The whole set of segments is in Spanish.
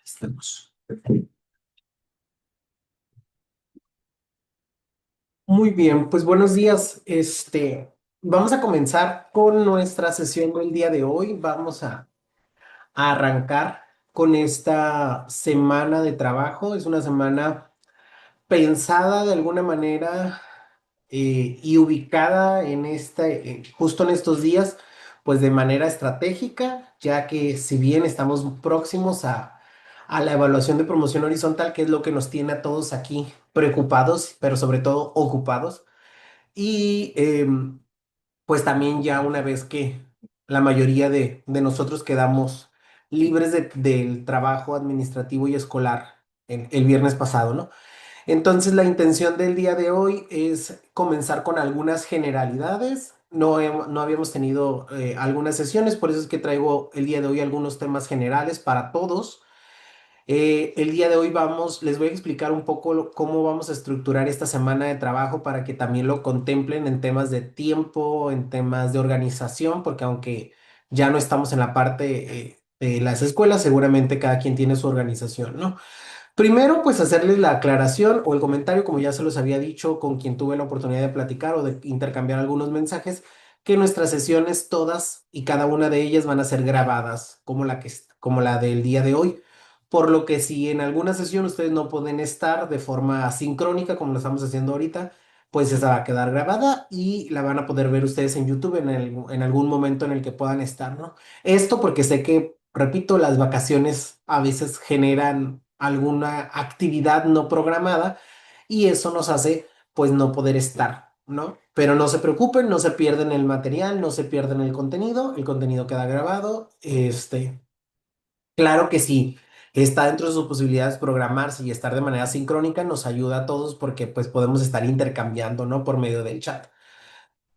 Estamos. Muy bien, pues buenos días. Vamos a comenzar con nuestra sesión del día de hoy. Vamos a arrancar con esta semana de trabajo. Es una semana pensada de alguna manera y ubicada justo en estos días, pues de manera estratégica, ya que si bien estamos próximos a la evaluación de promoción horizontal, que es lo que nos tiene a todos aquí preocupados, pero sobre todo ocupados, y pues también ya una vez que la mayoría de nosotros quedamos libres del trabajo administrativo y escolar el viernes pasado, ¿no? Entonces, la intención del día de hoy es comenzar con algunas generalidades. No habíamos tenido algunas sesiones, por eso es que traigo el día de hoy algunos temas generales para todos. El día de hoy les voy a explicar un poco cómo vamos a estructurar esta semana de trabajo para que también lo contemplen en temas de tiempo, en temas de organización, porque aunque ya no estamos en la parte de las escuelas, seguramente cada quien tiene su organización, ¿no? Primero, pues hacerles la aclaración o el comentario, como ya se los había dicho con quien tuve la oportunidad de platicar o de intercambiar algunos mensajes, que nuestras sesiones todas y cada una de ellas van a ser grabadas, como la del día de hoy. Por lo que si en alguna sesión ustedes no pueden estar de forma sincrónica, como lo estamos haciendo ahorita, pues esa va a quedar grabada y la van a poder ver ustedes en YouTube en algún momento en el que puedan estar, ¿no? Esto porque sé que, repito, las vacaciones a veces generan alguna actividad no programada y eso nos hace pues no poder estar, ¿no? Pero no se preocupen, no se pierden el material, no se pierden el contenido queda grabado, claro que sí. Está dentro de sus posibilidades programarse y estar de manera sincrónica, nos ayuda a todos porque pues podemos estar intercambiando, ¿no? Por medio del chat.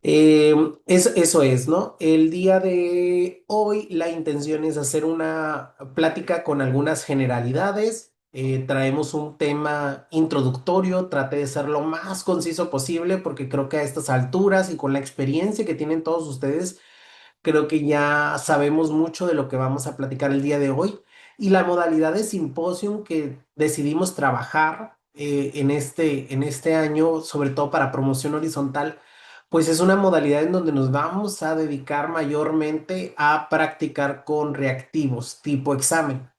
Eso es, ¿no? El día de hoy la intención es hacer una plática con algunas generalidades. Traemos un tema introductorio, traté de ser lo más conciso posible porque creo que a estas alturas y con la experiencia que tienen todos ustedes, creo que ya sabemos mucho de lo que vamos a platicar el día de hoy. Y la modalidad de simposium que decidimos trabajar en este año, sobre todo para promoción horizontal, pues es una modalidad en donde nos vamos a dedicar mayormente a practicar con reactivos tipo examen.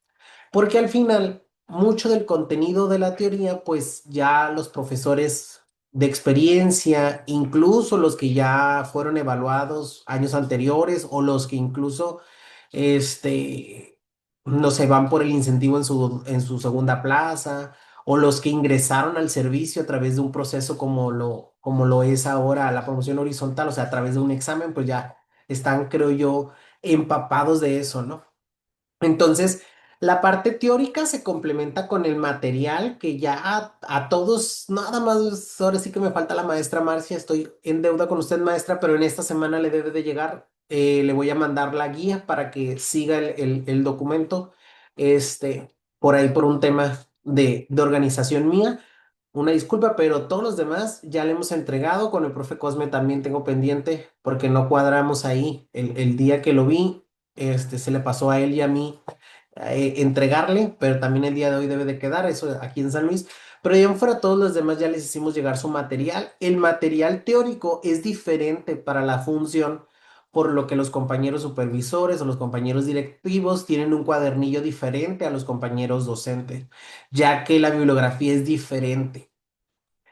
Porque al final, mucho del contenido de la teoría, pues ya los profesores de experiencia, incluso los que ya fueron evaluados años anteriores o los que incluso, este, no se van por el incentivo en su segunda plaza, o los que ingresaron al servicio a través de un proceso como lo es ahora la promoción horizontal, o sea, a través de un examen, pues ya están, creo yo, empapados de eso, ¿no? Entonces, la parte teórica se complementa con el material que ya a todos, nada más, ahora sí que me falta la maestra Marcia, estoy en deuda con usted, maestra, pero en esta semana le debe de llegar, le voy a mandar la guía para que siga el documento, por ahí por un tema de organización mía. Una disculpa, pero todos los demás ya le hemos entregado. Con el profe Cosme también tengo pendiente porque no cuadramos ahí. El día que lo vi, se le pasó a él y a mí entregarle, pero también el día de hoy debe de quedar, eso aquí en San Luis. Pero ya fuera todos los demás ya les hicimos llegar su material. El material teórico es diferente para la función, por lo que los compañeros supervisores o los compañeros directivos tienen un cuadernillo diferente a los compañeros docentes, ya que la bibliografía es diferente.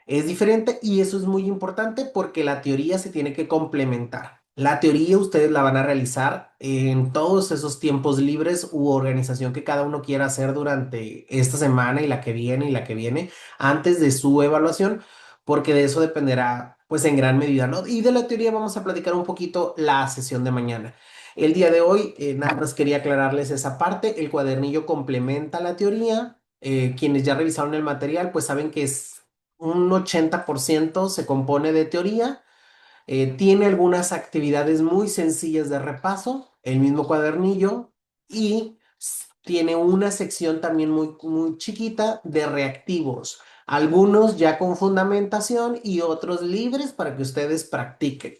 Es diferente y eso es muy importante porque la teoría se tiene que complementar. La teoría ustedes la van a realizar en todos esos tiempos libres u organización que cada uno quiera hacer durante esta semana y la que viene y la que viene antes de su evaluación, porque de eso dependerá pues en gran medida, ¿no? Y de la teoría vamos a platicar un poquito la sesión de mañana. El día de hoy, nada más quería aclararles esa parte. El cuadernillo complementa la teoría. Quienes ya revisaron el material, pues saben que es un 80% se compone de teoría, tiene algunas actividades muy sencillas de repaso, el mismo cuadernillo, y tiene una sección también muy chiquita de reactivos, algunos ya con fundamentación y otros libres para que ustedes practiquen.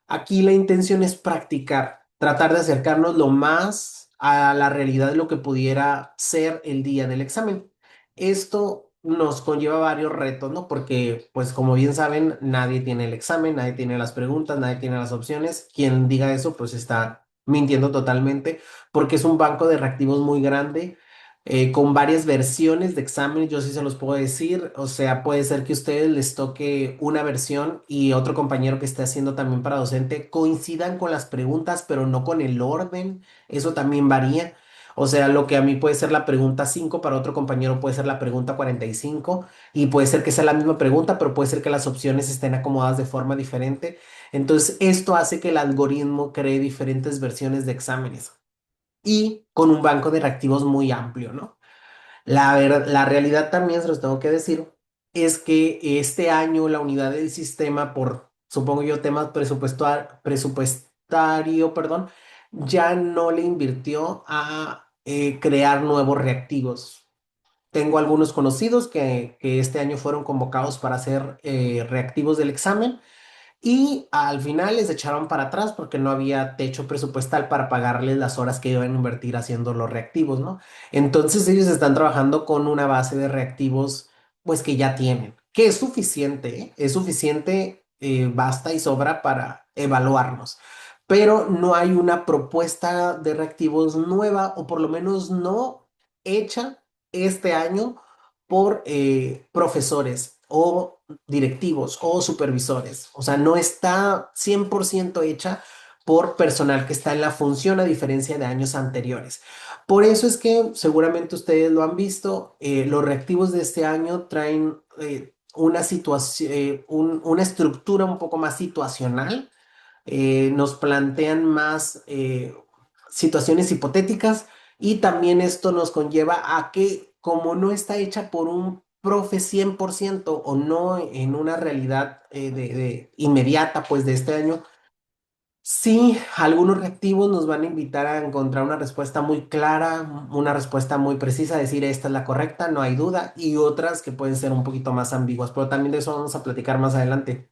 Aquí la intención es practicar, tratar de acercarnos lo más a la realidad de lo que pudiera ser el día del examen. Esto nos conlleva varios retos, ¿no? Porque, pues como bien saben, nadie tiene el examen, nadie tiene las preguntas, nadie tiene las opciones. Quien diga eso, pues está mintiendo totalmente, porque es un banco de reactivos muy grande, con varias versiones de examen, yo sí se los puedo decir. O sea, puede ser que a ustedes les toque una versión y otro compañero que esté haciendo también para docente coincidan con las preguntas, pero no con el orden. Eso también varía. O sea, lo que a mí puede ser la pregunta 5 para otro compañero puede ser la pregunta 45, y puede ser que sea la misma pregunta, pero puede ser que las opciones estén acomodadas de forma diferente. Entonces, esto hace que el algoritmo cree diferentes versiones de exámenes y con un banco de reactivos muy amplio, ¿no? La realidad también, se los tengo que decir, es que este año la unidad del sistema, por, supongo yo, temas presupuestario, perdón, ya no le invirtió a crear nuevos reactivos. Tengo algunos conocidos que este año fueron convocados para hacer reactivos del examen, y al final les echaron para atrás porque no había techo presupuestal para pagarles las horas que iban a invertir haciendo los reactivos, ¿no? Entonces ellos están trabajando con una base de reactivos, pues que ya tienen, que es suficiente, ¿eh? Es suficiente, basta y sobra para evaluarnos. Pero no hay una propuesta de reactivos nueva, o por lo menos no hecha este año por profesores o directivos o supervisores. O sea, no está 100% hecha por personal que está en la función, a diferencia de años anteriores. Por eso es que seguramente ustedes lo han visto, los reactivos de este año traen una situación, una estructura un poco más situacional. Nos plantean más situaciones hipotéticas, y también esto nos conlleva a que, como no está hecha por un profe 100% o no en una realidad inmediata, pues de este año, sí, algunos reactivos nos van a invitar a encontrar una respuesta muy clara, una respuesta muy precisa, decir esta es la correcta, no hay duda, y otras que pueden ser un poquito más ambiguas, pero también de eso vamos a platicar más adelante.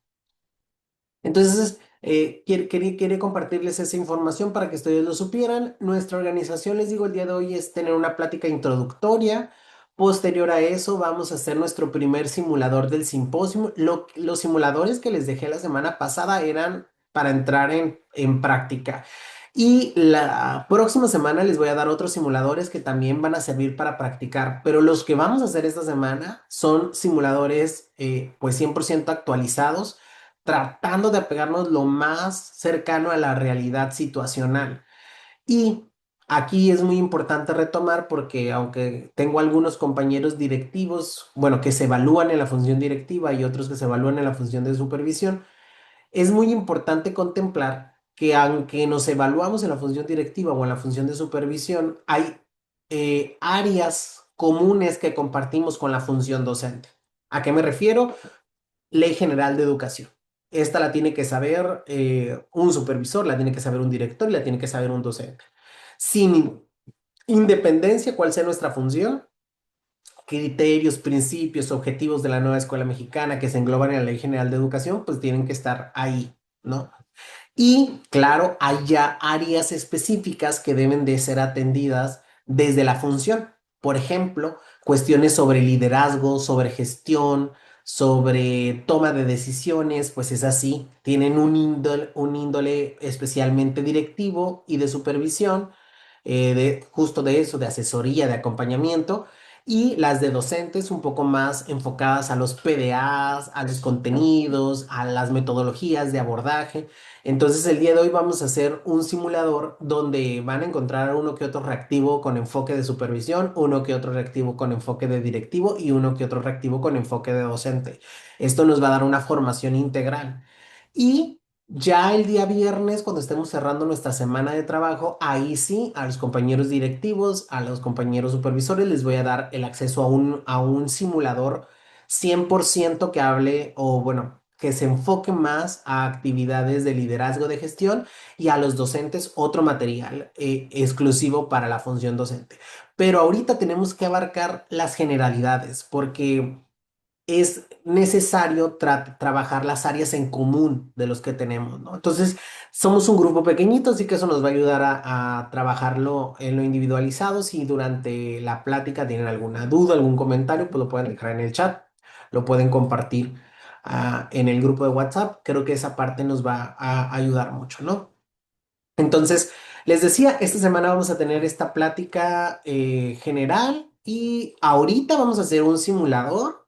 Entonces, quería compartirles esa información para que ustedes lo supieran. Nuestra organización, les digo, el día de hoy es tener una plática introductoria. Posterior a eso, vamos a hacer nuestro primer simulador del simposio. Los simuladores que les dejé la semana pasada eran para entrar en práctica. Y la próxima semana les voy a dar otros simuladores que también van a servir para practicar. Pero los que vamos a hacer esta semana son simuladores, pues 100% actualizados, tratando de apegarnos lo más cercano a la realidad situacional. Y aquí es muy importante retomar, porque aunque tengo algunos compañeros directivos, bueno, que se evalúan en la función directiva y otros que se evalúan en la función de supervisión, es muy importante contemplar que aunque nos evaluamos en la función directiva o en la función de supervisión, hay áreas comunes que compartimos con la función docente. ¿A qué me refiero? Ley General de Educación. Esta la tiene que saber un supervisor, la tiene que saber un director y la tiene que saber un docente. Sin independencia cuál sea nuestra función, criterios, principios, objetivos de la nueva escuela mexicana que se engloban en la Ley General de Educación, pues tienen que estar ahí, ¿no? Y claro, hay ya áreas específicas que deben de ser atendidas desde la función. Por ejemplo, cuestiones sobre liderazgo, sobre gestión, sobre toma de decisiones, pues es así. Tienen un índole especialmente directivo y de supervisión, justo de eso, de asesoría, de acompañamiento. Y las de docentes un poco más enfocadas a los PDAs, a los contenidos, a las metodologías de abordaje. Entonces, el día de hoy vamos a hacer un simulador donde van a encontrar uno que otro reactivo con enfoque de supervisión, uno que otro reactivo con enfoque de directivo y uno que otro reactivo con enfoque de docente. Esto nos va a dar una formación integral. Y ya el día viernes, cuando estemos cerrando nuestra semana de trabajo, ahí sí, a los compañeros directivos, a los compañeros supervisores, les voy a dar el acceso a un simulador 100% que hable, o bueno, que se enfoque más a actividades de liderazgo, de gestión, y a los docentes otro material exclusivo para la función docente. Pero ahorita tenemos que abarcar las generalidades, porque es necesario trabajar las áreas en común de los que tenemos, ¿no? Entonces, somos un grupo pequeñito, así que eso nos va a ayudar a trabajarlo en lo individualizado. Si durante la plática tienen alguna duda, algún comentario, pues lo pueden dejar en el chat, lo pueden compartir en el grupo de WhatsApp. Creo que esa parte nos va a ayudar mucho, ¿no? Entonces, les decía, esta semana vamos a tener esta plática general y ahorita vamos a hacer un simulador.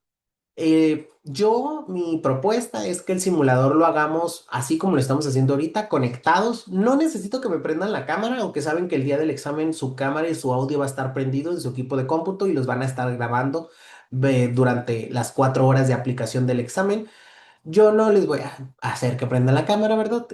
Mi propuesta es que el simulador lo hagamos así como lo estamos haciendo ahorita, conectados. No necesito que me prendan la cámara, aunque saben que el día del examen su cámara y su audio va a estar prendido en su equipo de cómputo y los van a estar grabando durante las 4 horas de aplicación del examen. Yo no les voy a hacer que prendan la cámara, ¿verdad?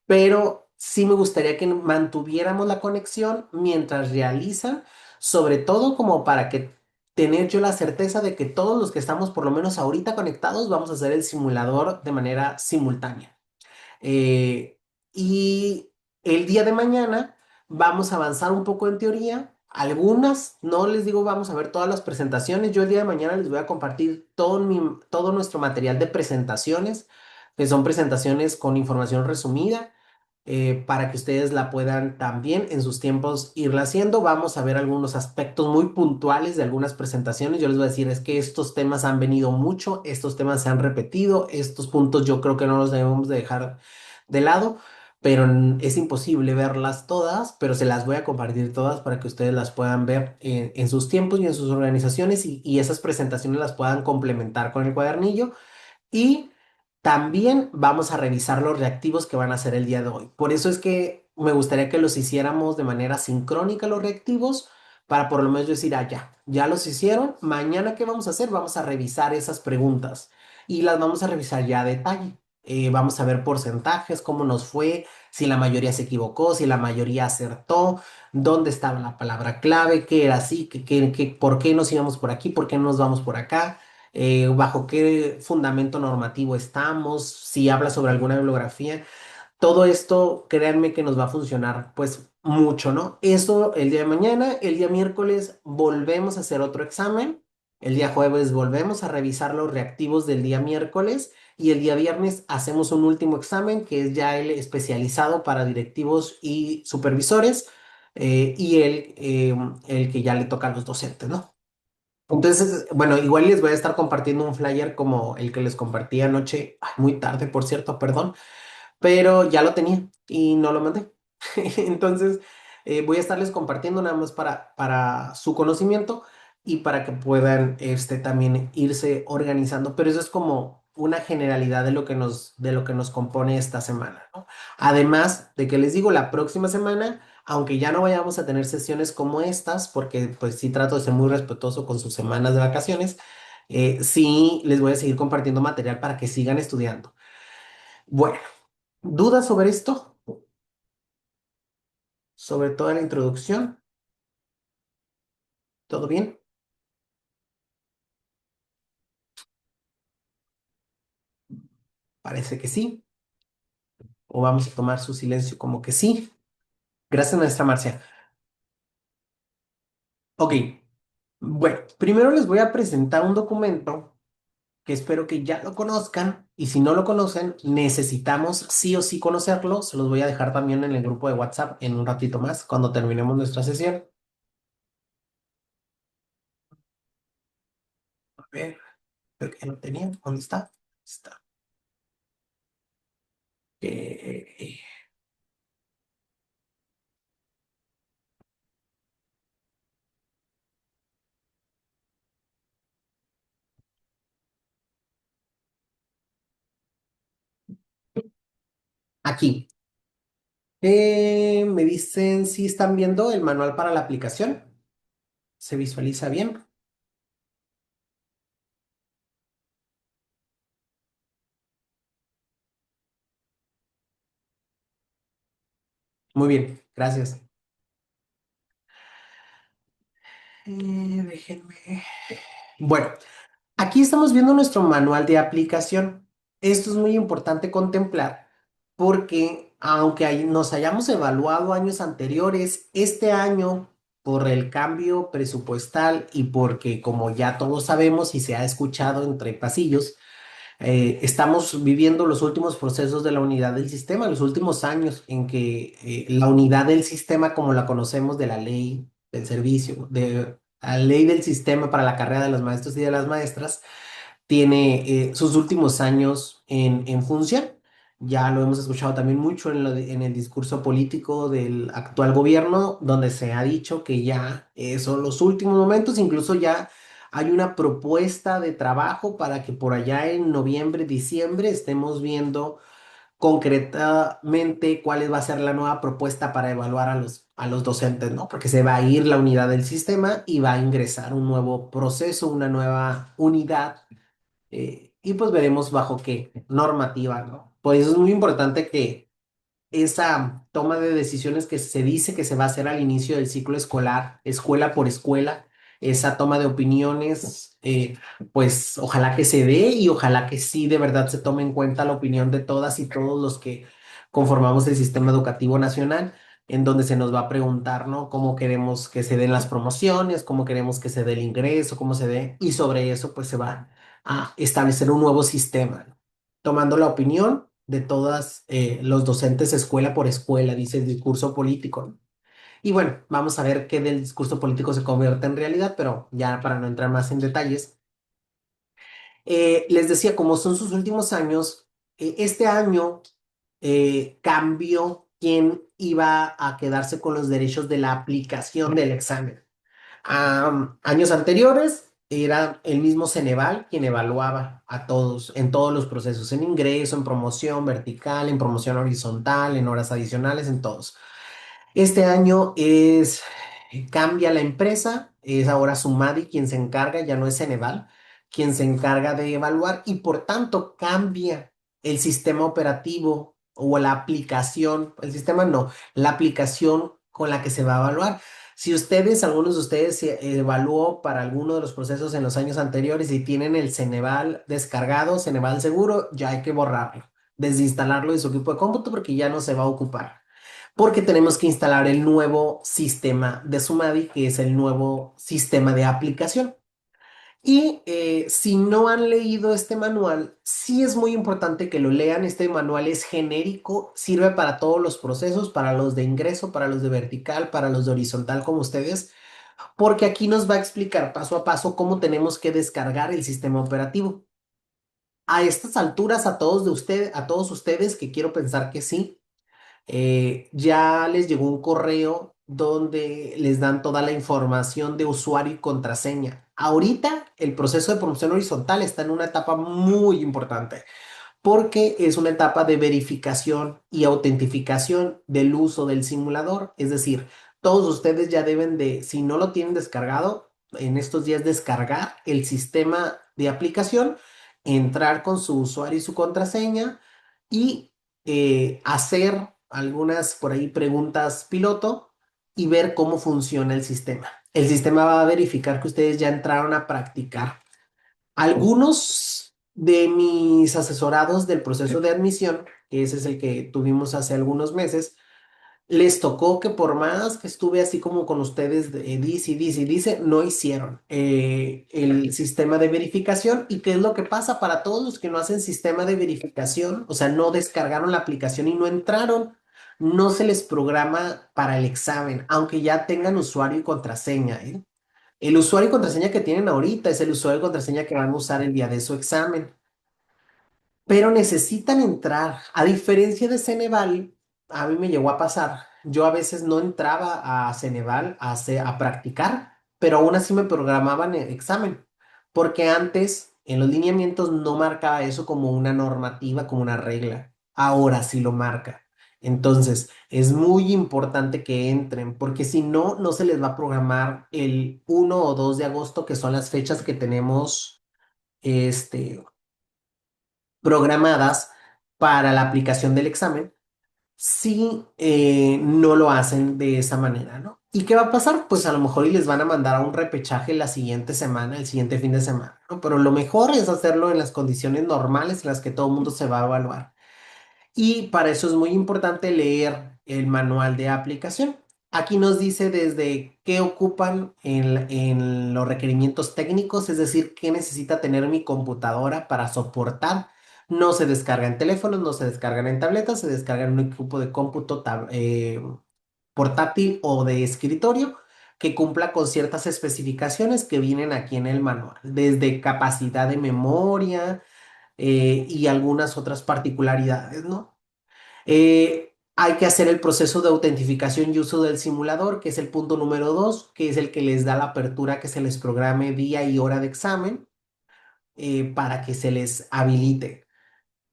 Pero sí me gustaría que mantuviéramos la conexión mientras realizan, sobre todo como para que tener yo la certeza de que todos los que estamos por lo menos ahorita conectados vamos a hacer el simulador de manera simultánea. Eh, y el día de mañana vamos a avanzar un poco en teoría. Algunas, no les digo vamos a ver todas las presentaciones. Yo el día de mañana les voy a compartir todo nuestro material de presentaciones, que son presentaciones con información resumida, para que ustedes la puedan también en sus tiempos irla haciendo. Vamos a ver algunos aspectos muy puntuales de algunas presentaciones. Yo les voy a decir, es que estos temas han venido mucho, estos temas se han repetido, estos puntos yo creo que no los debemos de dejar de lado, pero es imposible verlas todas, pero se las voy a compartir todas para que ustedes las puedan ver en sus tiempos y en sus organizaciones y esas presentaciones las puedan complementar con el cuadernillo. Y también vamos a revisar los reactivos que van a hacer el día de hoy. Por eso es que me gustaría que los hiciéramos de manera sincrónica los reactivos para por lo menos decir, ya los hicieron. Mañana, ¿qué vamos a hacer? Vamos a revisar esas preguntas y las vamos a revisar ya a detalle. Vamos a ver porcentajes, cómo nos fue, si la mayoría se equivocó, si la mayoría acertó, dónde estaba la palabra clave, qué era así, por qué nos íbamos por aquí, por qué no nos vamos por acá, bajo qué fundamento normativo estamos, si habla sobre alguna bibliografía. Todo esto, créanme que nos va a funcionar pues mucho, ¿no? Eso el día de mañana, el día miércoles volvemos a hacer otro examen, el día jueves volvemos a revisar los reactivos del día miércoles y el día viernes hacemos un último examen que es ya el especializado para directivos y supervisores, y el que ya le toca a los docentes, ¿no? Entonces, bueno, igual les voy a estar compartiendo un flyer como el que les compartí anoche, muy tarde, por cierto, perdón, pero ya lo tenía y no lo mandé. Entonces, voy a estarles compartiendo nada más para su conocimiento y para que puedan también irse organizando. Pero eso es como una generalidad de lo que nos compone esta semana, ¿no? Además de que les digo, la próxima semana, aunque ya no vayamos a tener sesiones como estas, porque pues sí trato de ser muy respetuoso con sus semanas de vacaciones, sí les voy a seguir compartiendo material para que sigan estudiando. Bueno. ¿Dudas sobre esto? Sobre toda la introducción. ¿Todo bien? Parece que sí. O vamos a tomar su silencio como que sí. Gracias, maestra Marcia. Ok. Bueno, primero les voy a presentar un documento que espero que ya lo conozcan. Y si no lo conocen, necesitamos sí o sí conocerlo. Se los voy a dejar también en el grupo de WhatsApp en un ratito más, cuando terminemos nuestra sesión. A ver, creo que ya lo tenía. ¿Dónde está? Está. Eh, Aquí. Me dicen si están viendo el manual para la aplicación. ¿Se visualiza bien? Muy bien, gracias. Déjenme. Bueno, aquí estamos viendo nuestro manual de aplicación. Esto es muy importante contemplar porque aunque nos hayamos evaluado años anteriores, este año por el cambio presupuestal y porque, como ya todos sabemos y se ha escuchado entre pasillos, estamos viviendo los últimos procesos de la unidad del sistema, los últimos años en que la unidad del sistema, como la conocemos, de la ley del servicio, de la ley del sistema para la carrera de los maestros y de las maestras, tiene sus últimos años en función. Ya lo hemos escuchado también mucho en el discurso político del actual gobierno, donde se ha dicho que ya son los últimos momentos, incluso ya hay una propuesta de trabajo para que por allá en noviembre, diciembre estemos viendo concretamente cuál va a ser la nueva propuesta para evaluar a los docentes, ¿no? Porque se va a ir la unidad del sistema y va a ingresar un nuevo proceso, una nueva unidad, y pues veremos bajo qué normativa, ¿no? Por eso es muy importante que esa toma de decisiones que se dice que se va a hacer al inicio del ciclo escolar, escuela por escuela, esa toma de opiniones, pues ojalá que se dé y ojalá que sí de verdad se tome en cuenta la opinión de todas y todos los que conformamos el sistema educativo nacional, en donde se nos va a preguntar, ¿no? Cómo queremos que se den las promociones, cómo queremos que se dé el ingreso, cómo se dé, y sobre eso pues se va a establecer un nuevo sistema, ¿no? Tomando la opinión de todas los docentes escuela por escuela, dice el discurso político, ¿no? Y bueno, vamos a ver qué del discurso político se convierte en realidad, pero ya para no entrar más en detalles, les decía, como son sus últimos años, este año cambió quién iba a quedarse con los derechos de la aplicación del examen. Años anteriores era el mismo Ceneval quien evaluaba a todos en todos los procesos, en ingreso, en promoción vertical, en promoción horizontal, en horas adicionales, en todos. Este año cambia la empresa, es ahora Sumadi quien se encarga, ya no es Ceneval, quien se encarga de evaluar y por tanto cambia el sistema operativo o la aplicación, el sistema no, la aplicación con la que se va a evaluar. Si ustedes, algunos de ustedes se evaluó para alguno de los procesos en los años anteriores y tienen el Ceneval descargado, Ceneval seguro, ya hay que borrarlo, desinstalarlo de su equipo de cómputo porque ya no se va a ocupar, porque tenemos que instalar el nuevo sistema de Sumadi, que es el nuevo sistema de aplicación. Y si no han leído este manual, sí es muy importante que lo lean. Este manual es genérico, sirve para todos los procesos, para los de ingreso, para los de vertical, para los de horizontal, como ustedes, porque aquí nos va a explicar paso a paso cómo tenemos que descargar el sistema operativo. A estas alturas, a todos ustedes, que quiero pensar que sí, ya les llegó un correo donde les dan toda la información de usuario y contraseña. Ahorita el proceso de promoción horizontal está en una etapa muy importante porque es una etapa de verificación y autentificación del uso del simulador. Es decir, todos ustedes ya deben de, si no lo tienen descargado, en estos días descargar el sistema de aplicación, entrar con su usuario y su contraseña y hacer algunas por ahí preguntas piloto y ver cómo funciona el sistema. El sistema va a verificar que ustedes ya entraron a practicar. Algunos de mis asesorados del proceso de admisión, que ese es el que tuvimos hace algunos meses, les tocó que por más que estuve así como con ustedes, dice y dice y dice, no hicieron el sistema de verificación. ¿Y qué es lo que pasa para todos los que no hacen sistema de verificación? O sea, no descargaron la aplicación y no entraron. No se les programa para el examen, aunque ya tengan usuario y contraseña, ¿eh? El usuario y contraseña que tienen ahorita es el usuario y contraseña que van a usar el día de su examen, pero necesitan entrar. A diferencia de Ceneval, a mí me llegó a pasar. Yo a veces no entraba a Ceneval a practicar, pero aún así me programaban el examen, porque antes en los lineamientos no marcaba eso como una normativa, como una regla. Ahora sí lo marca. Entonces, es muy importante que entren, porque si no, no se les va a programar el 1 o 2 de agosto, que son las fechas que tenemos, este, programadas para la aplicación del examen si no lo hacen de esa manera, ¿no? ¿Y qué va a pasar? Pues a lo mejor y les van a mandar a un repechaje la siguiente semana, el siguiente fin de semana, ¿no? Pero lo mejor es hacerlo en las condiciones normales en las que todo el mundo se va a evaluar. Y para eso es muy importante leer el manual de aplicación. Aquí nos dice desde qué ocupan en los requerimientos técnicos, es decir, qué necesita tener mi computadora para soportar. No se descarga en teléfonos, no se descargan en tabletas, se descarga en un equipo de cómputo portátil o de escritorio que cumpla con ciertas especificaciones que vienen aquí en el manual, desde capacidad de memoria y algunas otras particularidades, ¿no? Hay que hacer el proceso de autentificación y uso del simulador, que es el punto número 2, que es el que les da la apertura que se les programe día y hora de examen para que se les habilite.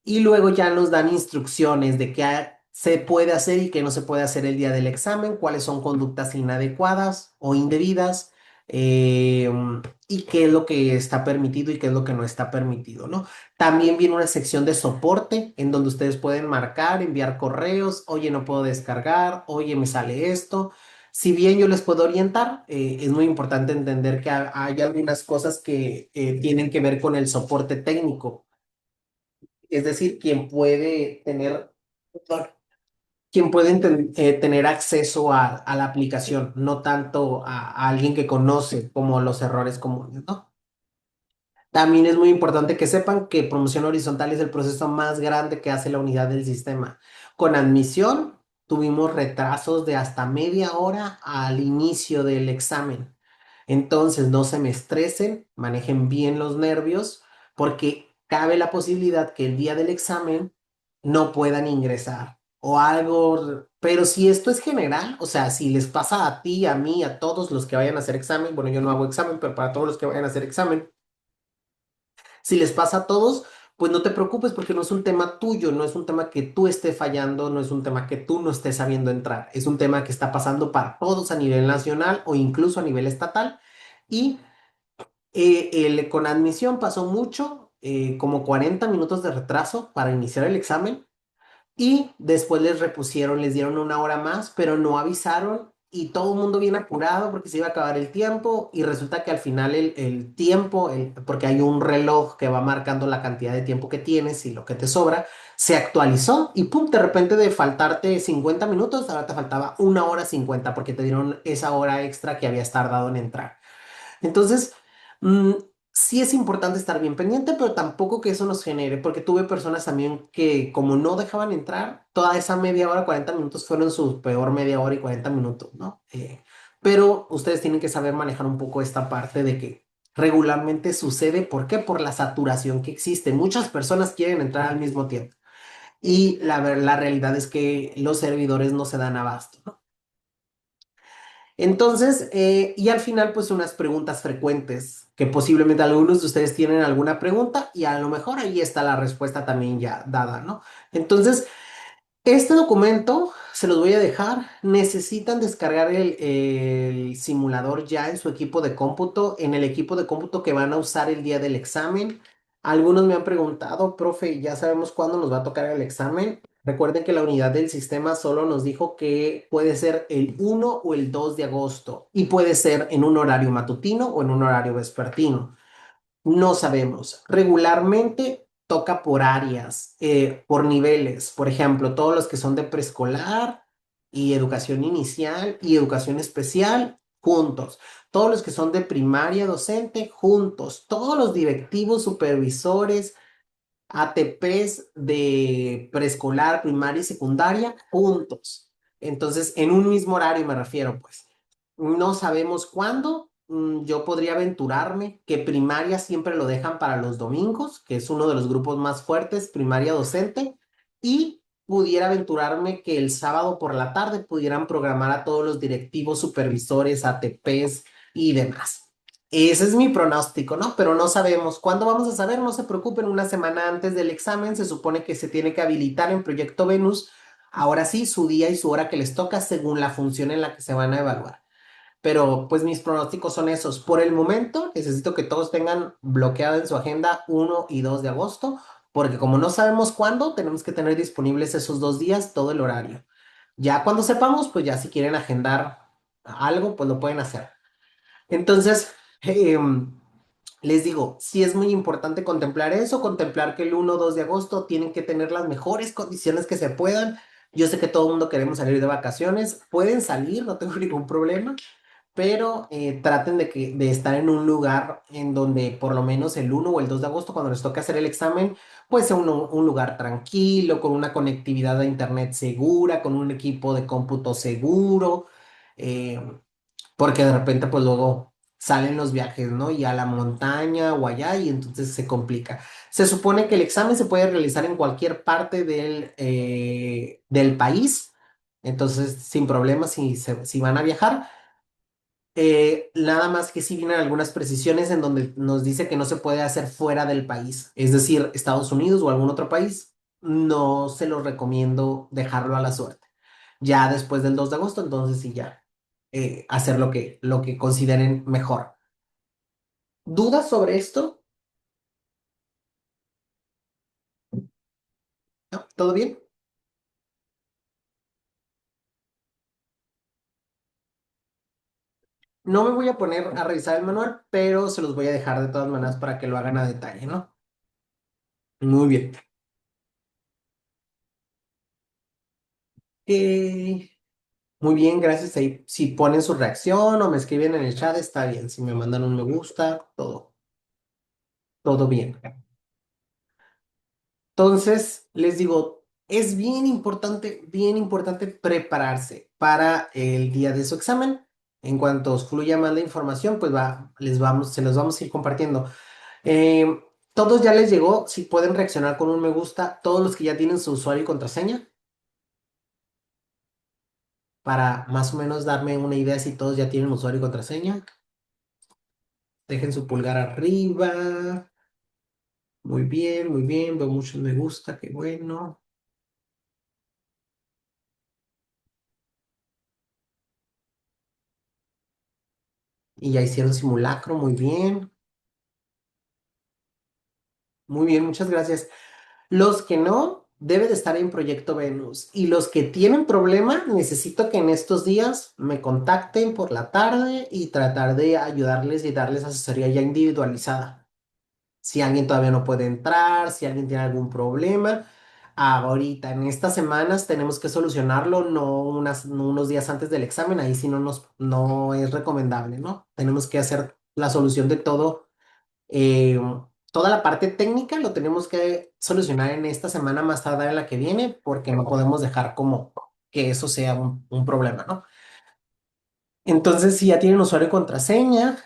Y luego ya nos dan instrucciones de qué se puede hacer y qué no se puede hacer el día del examen, cuáles son conductas inadecuadas o indebidas, eh, y qué es lo que está permitido y qué es lo que no está permitido, ¿no? También viene una sección de soporte en donde ustedes pueden marcar, enviar correos, oye, no puedo descargar, oye, me sale esto. Si bien yo les puedo orientar, es muy importante entender que hay algunas cosas que tienen que ver con el soporte técnico, es decir, quien puede tener acceso a la aplicación, no tanto a alguien que conoce como los errores comunes, ¿no? También es muy importante que sepan que promoción horizontal es el proceso más grande que hace la unidad del sistema. Con admisión tuvimos retrasos de hasta media hora al inicio del examen. Entonces no se me estresen, manejen bien los nervios, porque cabe la posibilidad que el día del examen no puedan ingresar o algo. Pero si esto es general, o sea, si les pasa a ti, a mí, a todos los que vayan a hacer examen, bueno, yo no hago examen, pero para todos los que vayan a hacer examen, si les pasa a todos, pues no te preocupes porque no es un tema tuyo, no es un tema que tú estés fallando, no es un tema que tú no estés sabiendo entrar, es un tema que está pasando para todos a nivel nacional o incluso a nivel estatal. Y con admisión pasó mucho, como 40 minutos de retraso para iniciar el examen. Y después les repusieron, les dieron una hora más, pero no avisaron y todo el mundo bien apurado porque se iba a acabar el tiempo y resulta que al final el tiempo, porque hay un reloj que va marcando la cantidad de tiempo que tienes y lo que te sobra, se actualizó y pum, de repente de faltarte 50 minutos, ahora te faltaba 1 hora 50 porque te dieron esa hora extra que habías tardado en entrar. Entonces, mm, sí es importante estar bien pendiente, pero tampoco que eso nos genere, porque tuve personas también que como no dejaban entrar, toda esa media hora, 40 minutos fueron su peor media hora y 40 minutos, ¿no? Pero ustedes tienen que saber manejar un poco esta parte de que regularmente sucede. ¿Por qué? Por la saturación que existe. Muchas personas quieren entrar al mismo tiempo y la realidad es que los servidores no se dan abasto, ¿no? Entonces, y al final, pues unas preguntas frecuentes, que posiblemente algunos de ustedes tienen alguna pregunta y a lo mejor ahí está la respuesta también ya dada, ¿no? Entonces, este documento se los voy a dejar. Necesitan descargar el simulador ya en su equipo de cómputo, en el equipo de cómputo que van a usar el día del examen. Algunos me han preguntado, profe, ¿ya sabemos cuándo nos va a tocar el examen? Recuerden que la unidad del sistema solo nos dijo que puede ser el 1 o el 2 de agosto y puede ser en un horario matutino o en un horario vespertino. No sabemos. Regularmente toca por áreas, por niveles. Por ejemplo, todos los que son de preescolar y educación inicial y educación especial, juntos. Todos los que son de primaria docente, juntos. Todos los directivos, supervisores, ATPs de preescolar, primaria y secundaria, juntos. Entonces, en un mismo horario me refiero, pues. No sabemos cuándo. Yo podría aventurarme que primaria siempre lo dejan para los domingos, que es uno de los grupos más fuertes, primaria docente, y pudiera aventurarme que el sábado por la tarde pudieran programar a todos los directivos, supervisores, ATPs y demás. Ese es mi pronóstico, ¿no? Pero no sabemos. ¿Cuándo vamos a saber? No se preocupen, una semana antes del examen se supone que se tiene que habilitar en Proyecto Venus. Ahora sí, su día y su hora que les toca según la función en la que se van a evaluar. Pero pues mis pronósticos son esos. Por el momento, necesito que todos tengan bloqueado en su agenda 1 y 2 de agosto, porque como no sabemos cuándo, tenemos que tener disponibles esos 2 días todo el horario. Ya cuando sepamos, pues ya si quieren agendar algo, pues lo pueden hacer. Entonces, les digo, sí es muy importante contemplar eso, contemplar que el 1 o 2 de agosto tienen que tener las mejores condiciones que se puedan Yo sé que todo el mundo queremos salir de vacaciones, pueden salir, no tengo ningún problema, pero traten de estar en un lugar en donde por lo menos el 1 o el 2 de agosto, cuando les toque hacer el examen, pues sea un lugar tranquilo, con una conectividad a internet segura, con un equipo de cómputo seguro, eh, porque de repente pues luego salen los viajes, ¿no? Y a la montaña o allá y entonces se complica. Se supone que el examen se puede realizar en cualquier parte del país, entonces sin problemas si van a viajar. Nada más que sí vienen algunas precisiones en donde nos dice que no se puede hacer fuera del país, es decir, Estados Unidos o algún otro país, no se los recomiendo dejarlo a la suerte. Ya después del 2 de agosto, entonces sí ya hacer lo que consideren mejor. ¿Dudas sobre esto? ¿No? ¿Todo bien? No me voy a poner a revisar el manual, pero se los voy a dejar de todas maneras para que lo hagan a detalle, ¿no? Muy bien. Eh, Muy bien, gracias. Ahí, si ponen su reacción o me escriben en el chat, está bien. Si me mandan un me gusta, todo bien. Entonces, les digo, es bien importante prepararse para el día de su examen. En cuanto os fluya más la información, pues se los vamos a ir compartiendo. Eh, Todos ya les llegó, si pueden reaccionar con un me gusta, todos los que ya tienen su usuario y contraseña, para más o menos darme una idea si todos ya tienen usuario y contraseña. Dejen su pulgar arriba. Muy bien, muy bien. Veo muchos me gusta, qué bueno. Y ya hicieron simulacro, muy bien. Muy bien, muchas gracias. Los que no, debe de estar en Proyecto Venus. Y los que tienen problema, necesito que en estos días me contacten por la tarde y tratar de ayudarles y darles asesoría ya individualizada. Si alguien todavía no puede entrar, si alguien tiene algún problema. Ahorita, en estas semanas tenemos que solucionarlo, no unos días antes del examen, ahí sí no es recomendable, ¿no? Tenemos que hacer la solución de todo, eh, toda la parte técnica lo tenemos que solucionar en esta semana más tarde en la que viene, porque no podemos dejar como que eso sea un problema, ¿no? Entonces, si ya tienen usuario y contraseña,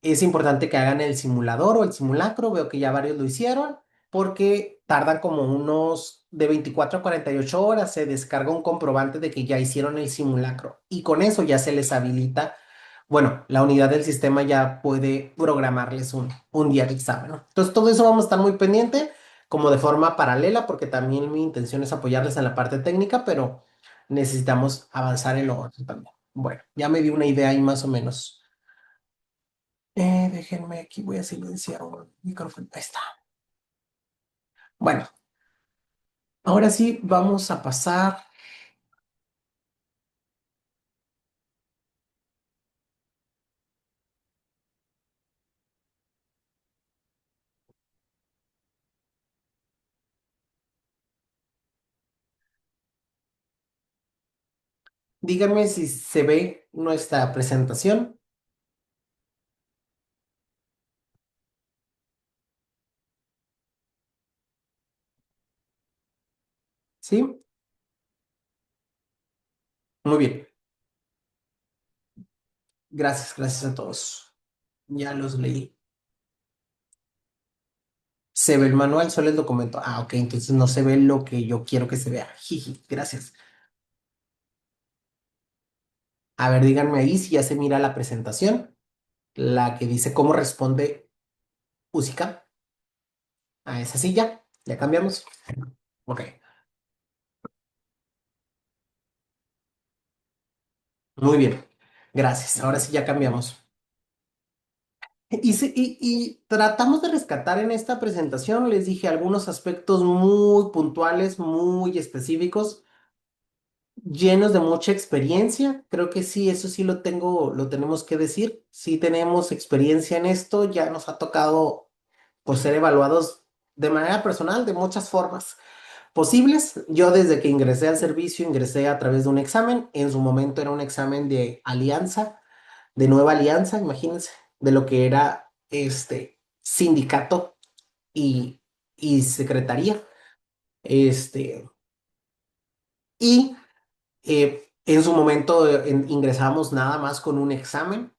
es importante que hagan el simulador o el simulacro. Veo que ya varios lo hicieron porque tardan como unos de 24 a 48 horas. Se descarga un comprobante de que ya hicieron el simulacro y con eso ya se les habilita. Bueno, la unidad del sistema ya puede programarles un día de examen, ¿no? Entonces, todo eso vamos a estar muy pendiente, como de forma paralela, porque también mi intención es apoyarles en la parte técnica, pero necesitamos avanzar en lo otro también. Bueno, ya me di una idea ahí más o menos. Déjenme aquí, voy a silenciar un micrófono. Ahí está. Bueno, ahora sí vamos a pasar. Díganme si se ve nuestra presentación. ¿Sí? Muy bien. Gracias, gracias a todos. Ya los leí. Se ve el manual, solo el documento. Ah, ok, entonces no se ve lo que yo quiero que se vea. Jiji, gracias. A ver, díganme ahí si ya se mira la presentación, la que dice cómo responde Usica a esa silla. Ya cambiamos. Ok, muy bien. Gracias. Ahora sí ya cambiamos. Y tratamos de rescatar en esta presentación, les dije, algunos aspectos muy puntuales, muy específicos, llenos de mucha experiencia. Creo que sí, eso sí lo tenemos que decir. Sí tenemos experiencia en esto, ya nos ha tocado pues ser evaluados de manera personal, de muchas formas. posibles. Yo desde que ingresé al servicio, ingresé a través de un examen. En su momento era un examen de alianza, de nueva alianza, imagínense, de lo que era este sindicato y, y secretaría. Este, y en su momento ingresamos nada más con un examen.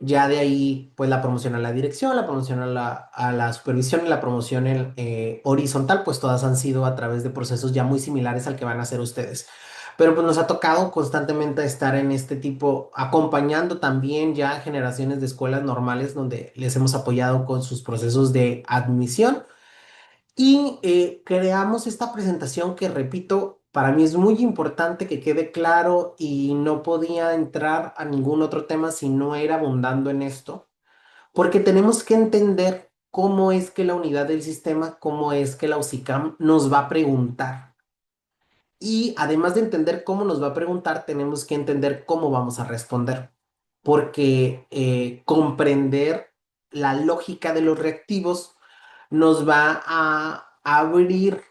Ya de ahí, pues la promoción a la dirección, la promoción a la supervisión y la promoción horizontal, pues todas han sido a través de procesos ya muy similares al que van a hacer ustedes. Pero pues nos ha tocado constantemente estar en este tipo, acompañando también ya generaciones de escuelas normales donde les hemos apoyado con sus procesos de admisión y creamos esta presentación que, repito, para mí es muy importante que quede claro y no podía entrar a ningún otro tema si no era abundando en esto, porque tenemos que entender cómo es que la unidad del sistema, cómo es que la USICAM nos va a preguntar. Y además de entender cómo nos va a preguntar, tenemos que entender cómo vamos a responder, porque comprender la lógica de los reactivos nos va a abrir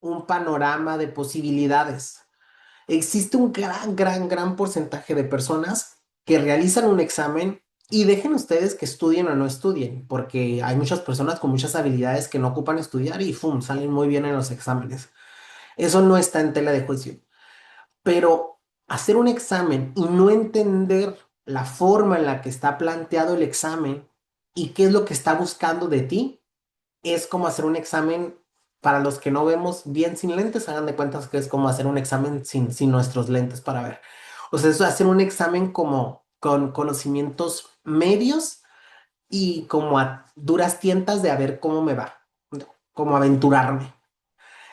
un panorama de posibilidades. Existe un gran porcentaje de personas que realizan un examen y dejen ustedes que estudien o no estudien, porque hay muchas personas con muchas habilidades que no ocupan estudiar y ¡fum! Salen muy bien en los exámenes. Eso no está en tela de juicio. Pero hacer un examen y no entender la forma en la que está planteado el examen y qué es lo que está buscando de ti, es como hacer un examen para los que no vemos bien sin lentes, hagan de cuentas que es como hacer un examen sin nuestros lentes para ver. O sea, es hacer un examen como con conocimientos medios y como a duras tientas de a ver cómo me va, ¿no? Como aventurarme.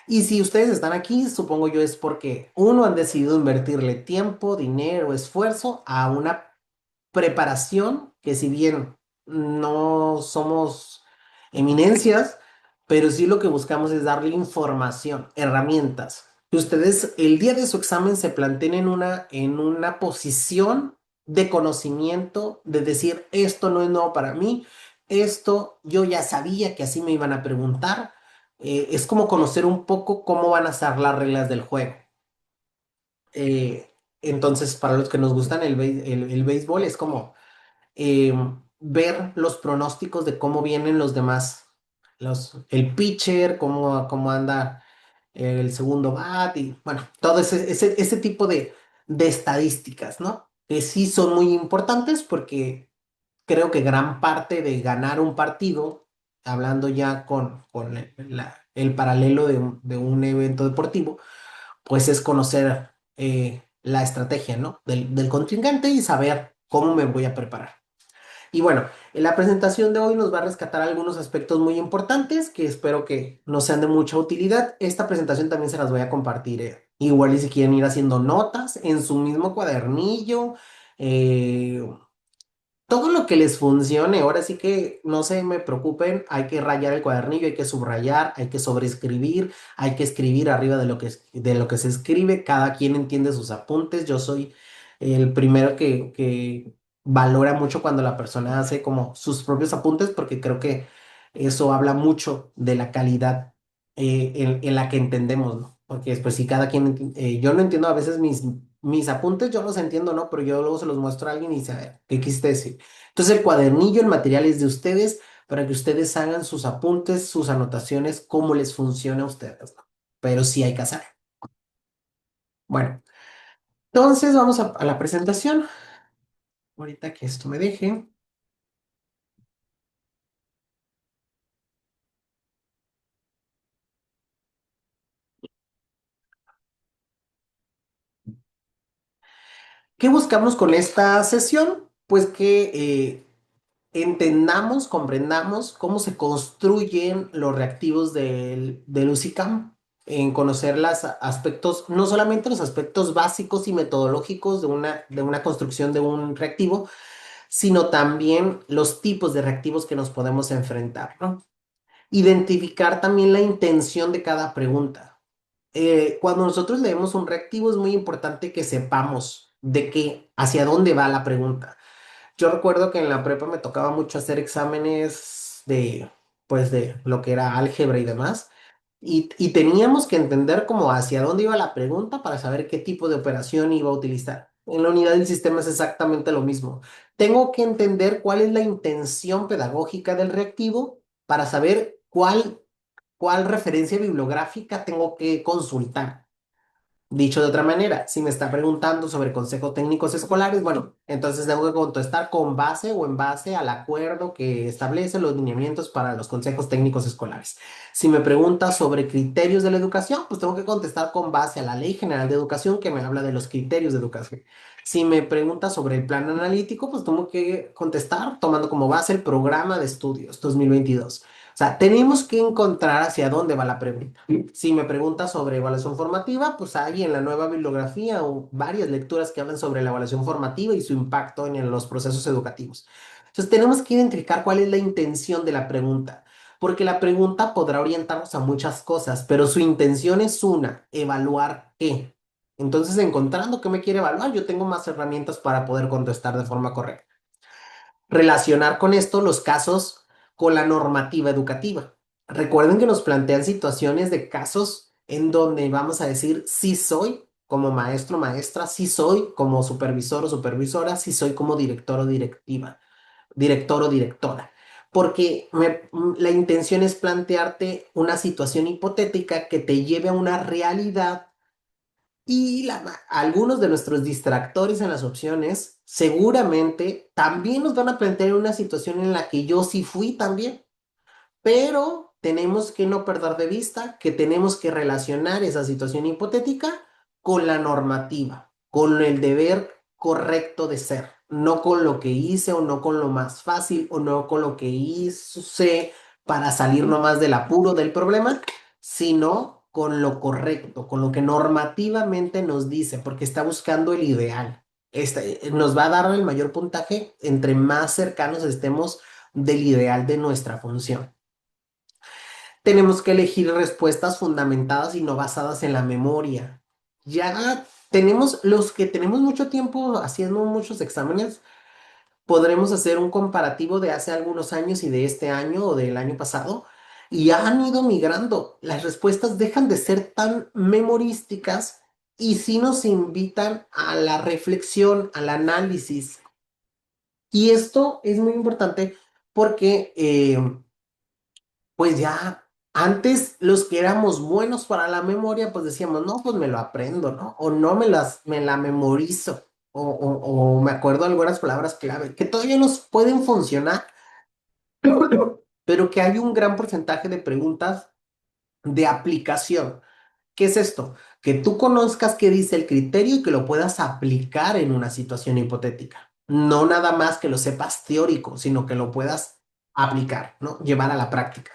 Y si ustedes están aquí, supongo yo es porque uno han decidido invertirle tiempo, dinero, esfuerzo a una preparación que si bien no somos eminencias, pero sí lo que buscamos es darle información, herramientas. Que ustedes el día de su examen se planteen en una posición de conocimiento, de decir, esto no es nuevo para mí, esto yo ya sabía que así me iban a preguntar. Es como conocer un poco cómo van a ser las reglas del juego. Entonces, para los que nos gustan el béisbol, es como eh, ver los pronósticos de cómo vienen los demás, el pitcher, cómo anda el segundo bat y bueno, todo ese tipo de estadísticas, ¿no? Que sí son muy importantes porque creo que gran parte de ganar un partido, hablando ya con el paralelo de un evento deportivo, pues es conocer la estrategia, ¿no? Del contrincante y saber cómo me voy a preparar. Y bueno, en la presentación de hoy nos va a rescatar algunos aspectos muy importantes que espero que nos sean de mucha utilidad. Esta presentación también se las voy a compartir. Igual y si quieren ir haciendo notas en su mismo cuadernillo, eh, todo lo que les funcione. Ahora sí que no se me preocupen, hay que rayar el cuadernillo, hay que subrayar, hay que sobreescribir, hay que escribir arriba de lo que se escribe. Cada quien entiende sus apuntes. Yo soy el primero que valora mucho cuando la persona hace como sus propios apuntes porque creo que eso habla mucho de la calidad en la que entendemos, ¿no? Porque después si cada quien, yo no entiendo a veces mis apuntes, yo los entiendo, ¿no? Pero yo luego se los muestro a alguien y dice, a ver, ¿qué quisiste decir? Entonces el cuadernillo, el material es de ustedes para que ustedes hagan sus apuntes, sus anotaciones, cómo les funciona a ustedes, ¿no? Pero sí hay que hacer. Bueno, entonces vamos a la presentación. Ahorita que esto me deje. ¿Qué buscamos con esta sesión? Pues que entendamos, comprendamos cómo se construyen los reactivos del USICAM, en conocer los aspectos, no solamente los aspectos básicos y metodológicos de una construcción de un reactivo, sino también los tipos de reactivos que nos podemos enfrentar, ¿no? Identificar también la intención de cada pregunta. Cuando nosotros leemos un reactivo es muy importante que sepamos de qué, hacia dónde va la pregunta. Yo recuerdo que en la prepa me tocaba mucho hacer exámenes pues de lo que era álgebra y demás. y teníamos que entender como hacia dónde iba la pregunta para saber qué tipo de operación iba a utilizar. En la unidad del sistema es exactamente lo mismo. Tengo que entender cuál es la intención pedagógica del reactivo para saber cuál referencia bibliográfica tengo que consultar. Dicho de otra manera, si me está preguntando sobre consejos técnicos escolares, bueno, entonces tengo que contestar con base o en base al acuerdo que establece los lineamientos para los consejos técnicos escolares. Si me pregunta sobre criterios de la educación, pues tengo que contestar con base a la Ley General de Educación que me habla de los criterios de educación. Si me pregunta sobre el plan analítico, pues tengo que contestar tomando como base el programa de estudios 2022. O sea, tenemos que encontrar hacia dónde va la pregunta. Si me pregunta sobre evaluación formativa, pues hay en la nueva bibliografía o varias lecturas que hablan sobre la evaluación formativa y su impacto en los procesos educativos. Entonces, tenemos que identificar cuál es la intención de la pregunta, porque la pregunta podrá orientarnos a muchas cosas, pero su intención es una, evaluar qué. Entonces, encontrando qué me quiere evaluar, yo tengo más herramientas para poder contestar de forma correcta. Relacionar con esto los casos con la normativa educativa. Recuerden que nos plantean situaciones de casos en donde vamos a decir sí soy como maestro o maestra, sí soy como supervisor o supervisora, sí soy como director o directiva, director o directora. Porque la intención es plantearte una situación hipotética que te lleve a una realidad y algunos de nuestros distractores en las opciones seguramente también nos van a plantear una situación en la que yo sí fui también, pero tenemos que no perder de vista que tenemos que relacionar esa situación hipotética con la normativa, con el deber correcto de ser, no con lo que hice o no con lo más fácil o no con lo que hice para salir nomás del apuro del problema, sino con lo correcto, con lo que normativamente nos dice, porque está buscando el ideal. Nos va a dar el mayor puntaje entre más cercanos estemos del ideal de nuestra función. Tenemos que elegir respuestas fundamentadas y no basadas en la memoria. Ya tenemos, los que tenemos mucho tiempo haciendo muchos exámenes, podremos hacer un comparativo de hace algunos años y de este año o del año pasado, y han ido migrando. Las respuestas dejan de ser tan memorísticas y sí nos invitan a la reflexión, al análisis. Y esto es muy importante porque pues ya antes los que éramos buenos para la memoria, pues decíamos, no, pues me lo aprendo, ¿no? O no me la memorizo, o me acuerdo algunas palabras clave, que todavía nos pueden funcionar, pero que hay un gran porcentaje de preguntas de aplicación. ¿Qué es esto? Que tú conozcas qué dice el criterio y que lo puedas aplicar en una situación hipotética. No nada más que lo sepas teórico, sino que lo puedas aplicar, ¿no? Llevar a la práctica.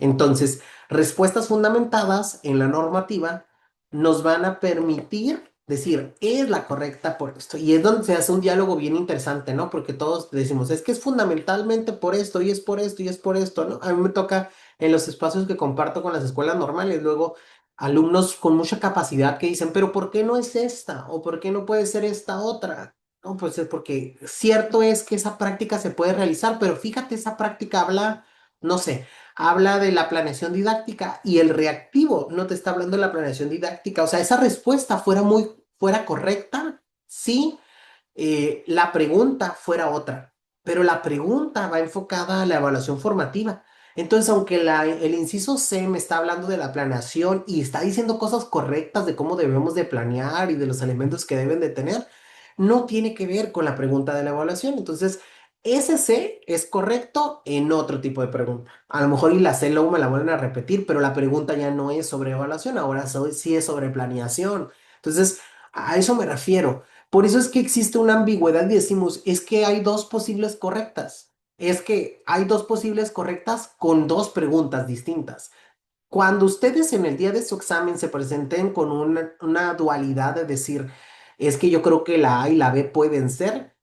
Entonces, respuestas fundamentadas en la normativa nos van a permitir decir, es la correcta por esto. Y es donde se hace un diálogo bien interesante, ¿no? Porque todos decimos, es que es fundamentalmente por esto, y es por esto, y es por esto, ¿no? A mí me toca en los espacios que comparto con las escuelas normales, luego alumnos con mucha capacidad que dicen, pero ¿por qué no es esta? ¿O por qué no puede ser esta otra? No, pues es porque cierto es que esa práctica se puede realizar, pero fíjate, esa práctica habla, no sé, habla de la planeación didáctica y el reactivo no te está hablando de la planeación didáctica. O sea, esa respuesta fuera correcta, sí, la pregunta fuera otra, pero la pregunta va enfocada a la evaluación formativa. Entonces, aunque el inciso C me está hablando de la planeación y está diciendo cosas correctas de cómo debemos de planear y de los elementos que deben de tener, no tiene que ver con la pregunta de la evaluación. Entonces, ese C es correcto en otro tipo de pregunta. A lo mejor y la C luego me la vuelven a repetir, pero la pregunta ya no es sobre evaluación, ahora sí es sobre planeación. Entonces, a eso me refiero. Por eso es que existe una ambigüedad y decimos, es que hay dos posibles correctas. Es que hay dos posibles correctas con dos preguntas distintas. Cuando ustedes en el día de su examen se presenten con una dualidad de decir, es que yo creo que la A y la B pueden ser,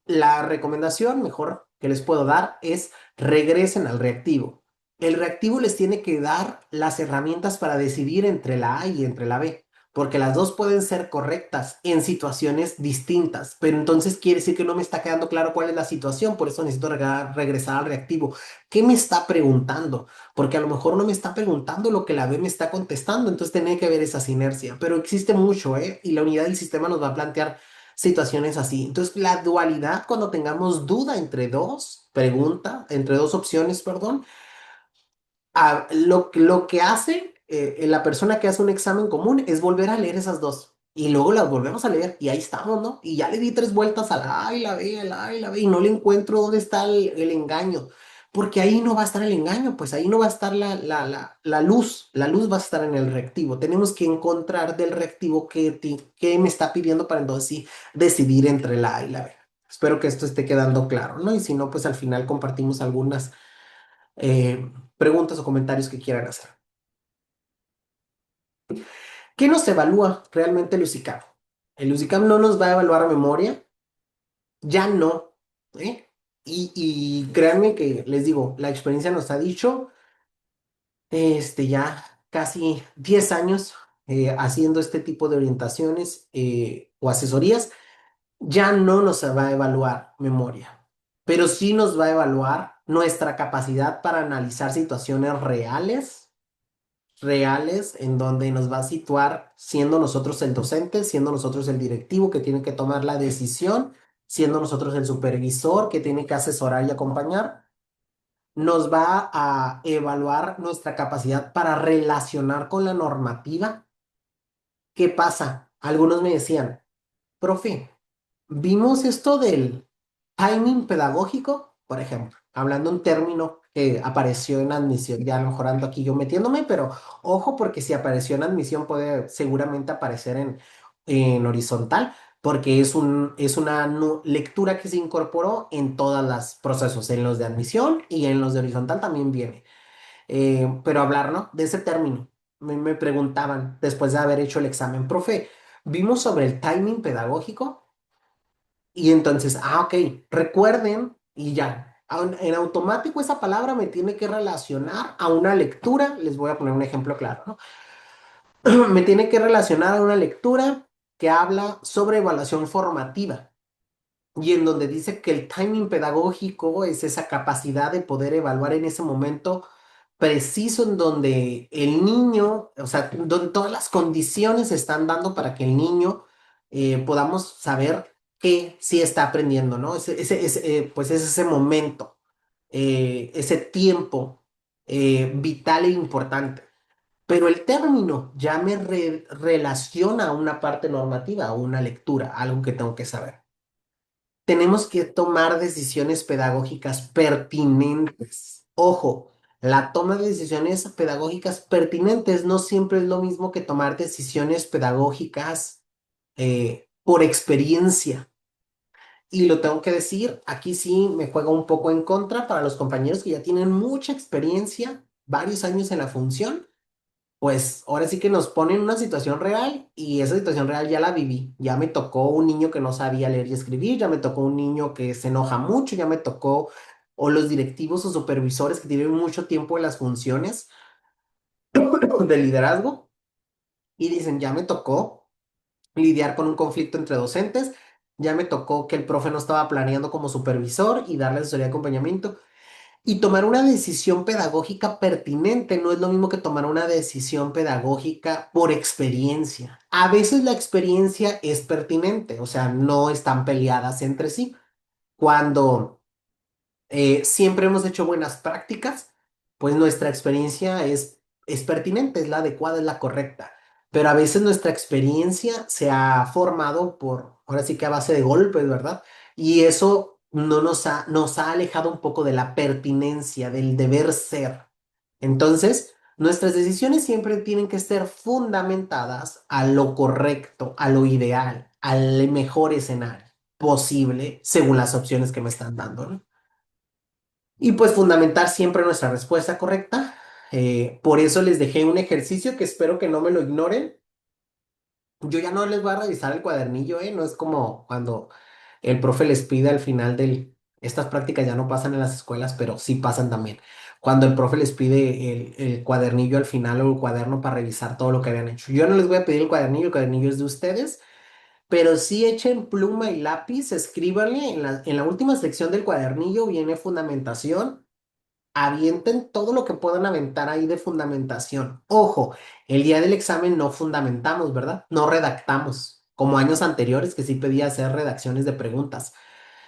la recomendación mejor que les puedo dar es regresen al reactivo. El reactivo les tiene que dar las herramientas para decidir entre la A y entre la B. porque las dos pueden ser correctas en situaciones distintas, pero entonces quiere decir que no me está quedando claro cuál es la situación, por eso necesito regresar al reactivo. ¿Qué me está preguntando? Porque a lo mejor no me está preguntando lo que la B me está contestando, entonces tiene que ver esa sinergia, pero existe mucho, ¿eh? Y la unidad del sistema nos va a plantear situaciones así. Entonces, la dualidad, cuando tengamos duda entre dos preguntas, entre dos opciones, perdón, lo que hace la persona que hace un examen común es volver a leer esas dos. Y luego las volvemos a leer y ahí estamos, ¿no? Y ya le di tres vueltas a la A y la B, a la A y la B y no le encuentro dónde está el engaño. Porque ahí no va a estar el engaño, pues ahí no va a estar la luz va a estar en el reactivo. Tenemos que encontrar del reactivo qué me está pidiendo para entonces sí decidir entre la A y la B. Espero que esto esté quedando claro, ¿no? Y si no, pues al final compartimos algunas preguntas o comentarios que quieran hacer. ¿Qué nos evalúa realmente el USICAM? El USICAM no nos va a evaluar memoria, ya no, ¿eh? Y créanme que les digo, la experiencia nos ha dicho, ya casi 10 años haciendo este tipo de orientaciones o asesorías, ya no nos va a evaluar memoria, pero sí nos va a evaluar nuestra capacidad para analizar situaciones reales en donde nos va a situar siendo nosotros el docente, siendo nosotros el directivo que tiene que tomar la decisión, siendo nosotros el supervisor que tiene que asesorar y acompañar, nos va a evaluar nuestra capacidad para relacionar con la normativa. ¿Qué pasa? Algunos me decían, profe, vimos esto del timing pedagógico, por ejemplo, hablando un término que apareció en admisión, ya a lo mejor ando aquí yo metiéndome, pero ojo porque si apareció en admisión puede seguramente aparecer en horizontal, porque es una lectura que se incorporó en todos los procesos, en los de admisión y en los de horizontal también viene. Pero hablar, ¿no? De ese término. Me preguntaban después de haber hecho el examen, profe, vimos sobre el timing pedagógico. Y entonces, ok, recuerden y ya. En automático esa palabra me tiene que relacionar a una lectura. Les voy a poner un ejemplo claro, ¿no? Me tiene que relacionar a una lectura que habla sobre evaluación formativa y en donde dice que el timing pedagógico es esa capacidad de poder evaluar en ese momento preciso en donde el niño, o sea, donde todas las condiciones se están dando para que el niño podamos saber que sí está aprendiendo, ¿no? Pues es ese momento, ese tiempo vital e importante. Pero el término ya me relaciona a una parte normativa, a una lectura, algo que tengo que saber. Tenemos que tomar decisiones pedagógicas pertinentes. Ojo, la toma de decisiones pedagógicas pertinentes no siempre es lo mismo que tomar decisiones pedagógicas por experiencia. Y lo tengo que decir, aquí sí me juega un poco en contra para los compañeros que ya tienen mucha experiencia, varios años en la función, pues ahora sí que nos ponen en una situación real y esa situación real ya la viví. Ya me tocó un niño que no sabía leer y escribir, ya me tocó un niño que se enoja mucho, ya me tocó o los directivos o supervisores que tienen mucho tiempo en las funciones de liderazgo y dicen, ya me tocó lidiar con un conflicto entre docentes, ya me tocó que el profe no estaba planeando como supervisor y darle asesoría de acompañamiento. Y tomar una decisión pedagógica pertinente no es lo mismo que tomar una decisión pedagógica por experiencia. A veces la experiencia es pertinente, o sea, no están peleadas entre sí. Cuando siempre hemos hecho buenas prácticas, pues nuestra experiencia es pertinente, es la adecuada, es la correcta. Pero a veces nuestra experiencia se ha formado ahora sí que a base de golpes, ¿verdad? Y eso no nos ha alejado un poco de la pertinencia, del deber ser. Entonces, nuestras decisiones siempre tienen que ser fundamentadas a lo correcto, a lo ideal, al mejor escenario posible según las opciones que me están dando, ¿no? Y pues fundamentar siempre nuestra respuesta correcta. Por eso les dejé un ejercicio que espero que no me lo ignoren. Yo ya no les voy a revisar el cuadernillo, ¿eh? No es como cuando el profe les pide al final del... Estas prácticas ya no pasan en las escuelas, pero sí pasan también. cuando el profe les pide el cuadernillo al final o el cuaderno para revisar todo lo que habían hecho. Yo no les voy a pedir el cuadernillo es de ustedes, pero sí echen pluma y lápiz, escríbanle en la última sección del cuadernillo viene fundamentación. Avienten todo lo que puedan aventar ahí de fundamentación. Ojo, el día del examen no fundamentamos, ¿verdad? No redactamos, como años anteriores que sí pedía hacer redacciones de preguntas.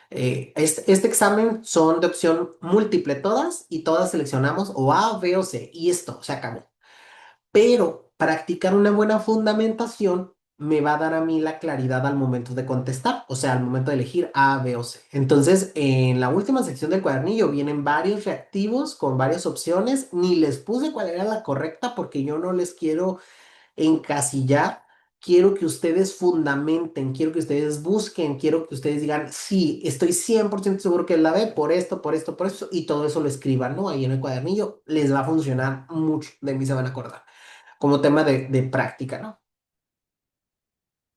Este examen son de opción múltiple todas y todas seleccionamos o A, B o C y esto se acabó. Pero practicar una buena fundamentación me va a dar a mí la claridad al momento de contestar, o sea, al momento de elegir A, B o C. Entonces, en la última sección del cuadernillo vienen varios reactivos con varias opciones. Ni les puse cuál era la correcta porque yo no les quiero encasillar. Quiero que ustedes fundamenten, quiero que ustedes busquen, quiero que ustedes digan, sí, estoy 100% seguro que es la B por esto, por esto, por esto, y todo eso lo escriban, ¿no? Ahí en el cuadernillo les va a funcionar mucho, de mí se van a acordar como tema de práctica, ¿no?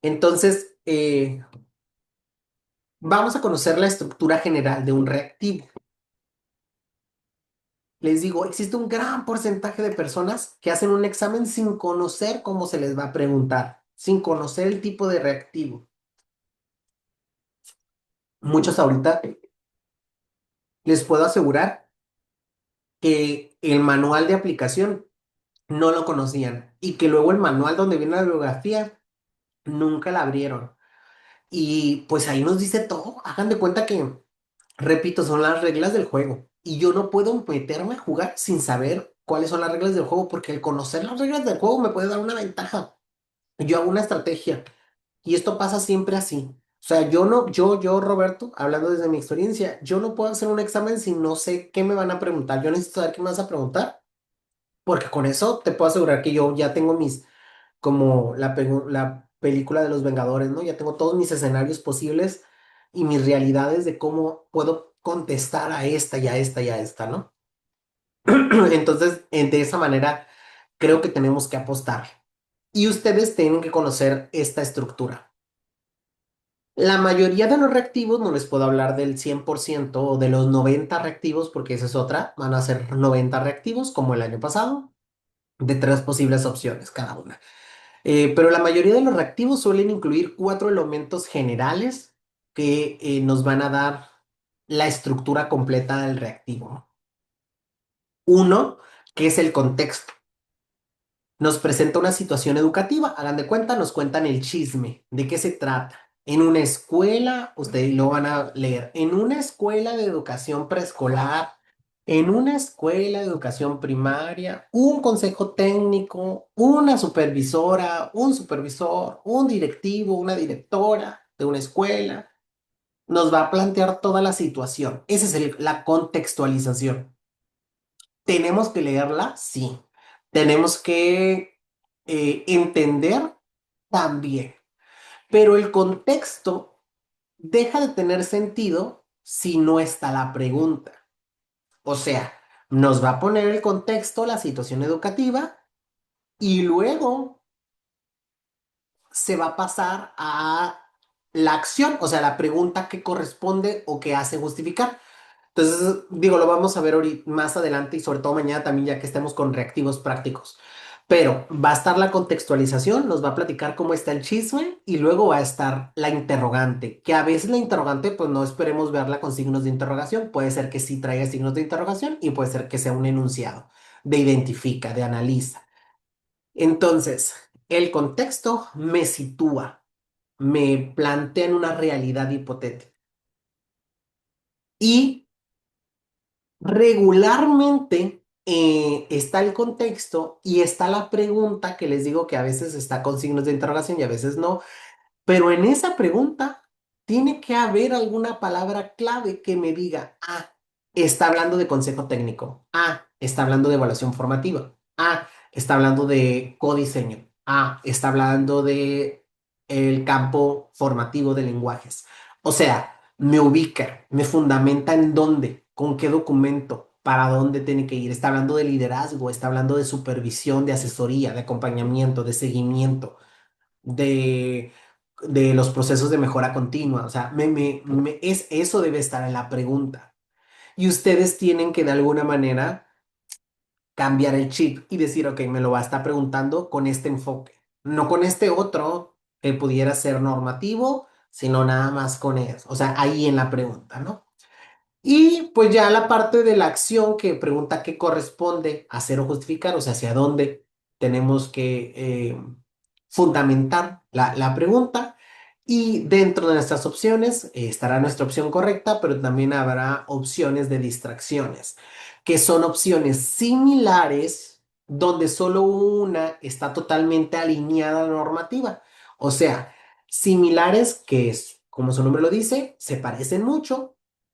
Entonces, vamos a conocer la estructura general de un reactivo. Les digo, existe un gran porcentaje de personas que hacen un examen sin conocer cómo se les va a preguntar, sin conocer el tipo de reactivo. Muchos ahorita les puedo asegurar que el manual de aplicación no lo conocían y que luego el manual donde viene la bibliografía nunca la abrieron. Y pues ahí nos dice todo. Hagan de cuenta que repito, son las reglas del juego. Y yo no puedo meterme a jugar sin saber cuáles son las reglas del juego, porque el conocer las reglas del juego me puede dar una ventaja. Yo hago una estrategia y esto pasa siempre así. O sea, yo no, Roberto, hablando desde mi experiencia, yo no puedo hacer un examen si no sé qué me van a preguntar. Yo necesito saber qué me vas a preguntar, porque con eso te puedo asegurar que yo ya tengo como la película de los Vengadores, ¿no? Ya tengo todos mis escenarios posibles y mis realidades de cómo puedo contestar a esta y a esta y a esta, ¿no? Entonces, de esa manera, creo que tenemos que apostar. Y ustedes tienen que conocer esta estructura. La mayoría de los reactivos, no les puedo hablar del 100% o de los 90 reactivos, porque esa es otra, van a ser 90 reactivos como el año pasado, de tres posibles opciones cada una. Pero la mayoría de los reactivos suelen incluir cuatro elementos generales que nos van a dar la estructura completa del reactivo. Uno, que es el contexto. Nos presenta una situación educativa, hagan de cuenta, nos cuentan el chisme, de qué se trata. En una escuela, ustedes lo van a leer, en una escuela de educación preescolar, en una escuela de educación primaria, un consejo técnico, una supervisora, un supervisor, un directivo, una directora de una escuela, nos va a plantear toda la situación. Esa es la contextualización. ¿Tenemos que leerla? Sí. Tenemos que entender también. Pero el contexto deja de tener sentido si no está la pregunta. O sea, nos va a poner el contexto, la situación educativa, y luego se va a pasar a la acción, o sea, la pregunta que corresponde o que hace justificar. Entonces, digo, lo vamos a ver ahorita, más adelante y sobre todo mañana también, ya que estemos con reactivos prácticos. Pero va a estar la contextualización, nos va a platicar cómo está el chisme y luego va a estar la interrogante, que a veces la interrogante, pues no esperemos verla con signos de interrogación. Puede ser que sí traiga signos de interrogación y puede ser que sea un enunciado de identifica, de analiza. Entonces, el contexto me sitúa, me plantea en una realidad hipotética. Y regularmente está el contexto y está la pregunta que les digo que a veces está con signos de interrogación y a veces no, pero en esa pregunta tiene que haber alguna palabra clave que me diga, ah, está hablando de consejo técnico, ah, está hablando de evaluación formativa, ah, está hablando de codiseño, ah, está hablando de el campo formativo de lenguajes. O sea, me ubica, me fundamenta en dónde, con qué documento, para dónde tiene que ir. Está hablando de liderazgo, está hablando de supervisión, de asesoría, de acompañamiento, de seguimiento de, de los procesos de mejora continua. O sea, eso debe estar en la pregunta. Y ustedes tienen que de alguna manera cambiar el chip y decir, ok, me lo va a estar preguntando con este enfoque, no con este otro que pudiera ser normativo, sino nada más con eso, o sea, ahí en la pregunta, ¿no? Y pues ya la parte de la acción que pregunta qué corresponde hacer o justificar, o sea, hacia dónde tenemos que fundamentar la pregunta. Y dentro de nuestras opciones estará nuestra opción correcta, pero también habrá opciones de distracciones, que son opciones similares donde solo una está totalmente alineada a la normativa. O sea, similares que es, como su nombre lo dice, se parecen mucho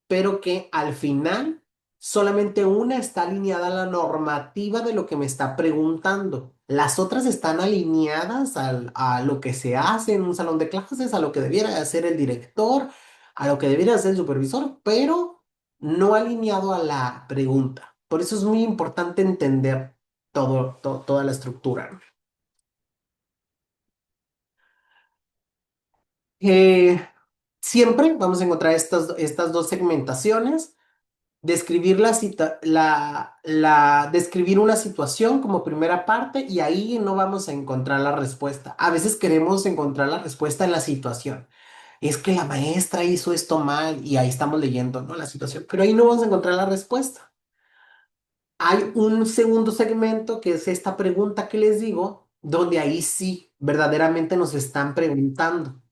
pero que al final solamente una está alineada a la normativa de lo que me está preguntando. Las otras están alineadas a lo que se hace en un salón de clases, a lo que debiera de hacer el director, a lo que debiera de hacer el supervisor, pero no alineado a la pregunta. Por eso es muy importante entender toda la estructura. Eh, Siempre vamos a encontrar estas dos segmentaciones. Describir describir una situación como primera parte y ahí no vamos a encontrar la respuesta. A veces queremos encontrar la respuesta en la situación. Es que la maestra hizo esto mal y ahí estamos leyendo, ¿no? La situación, pero ahí no vamos a encontrar la respuesta. Hay un segundo segmento que es esta pregunta que les digo, donde ahí sí verdaderamente nos están preguntando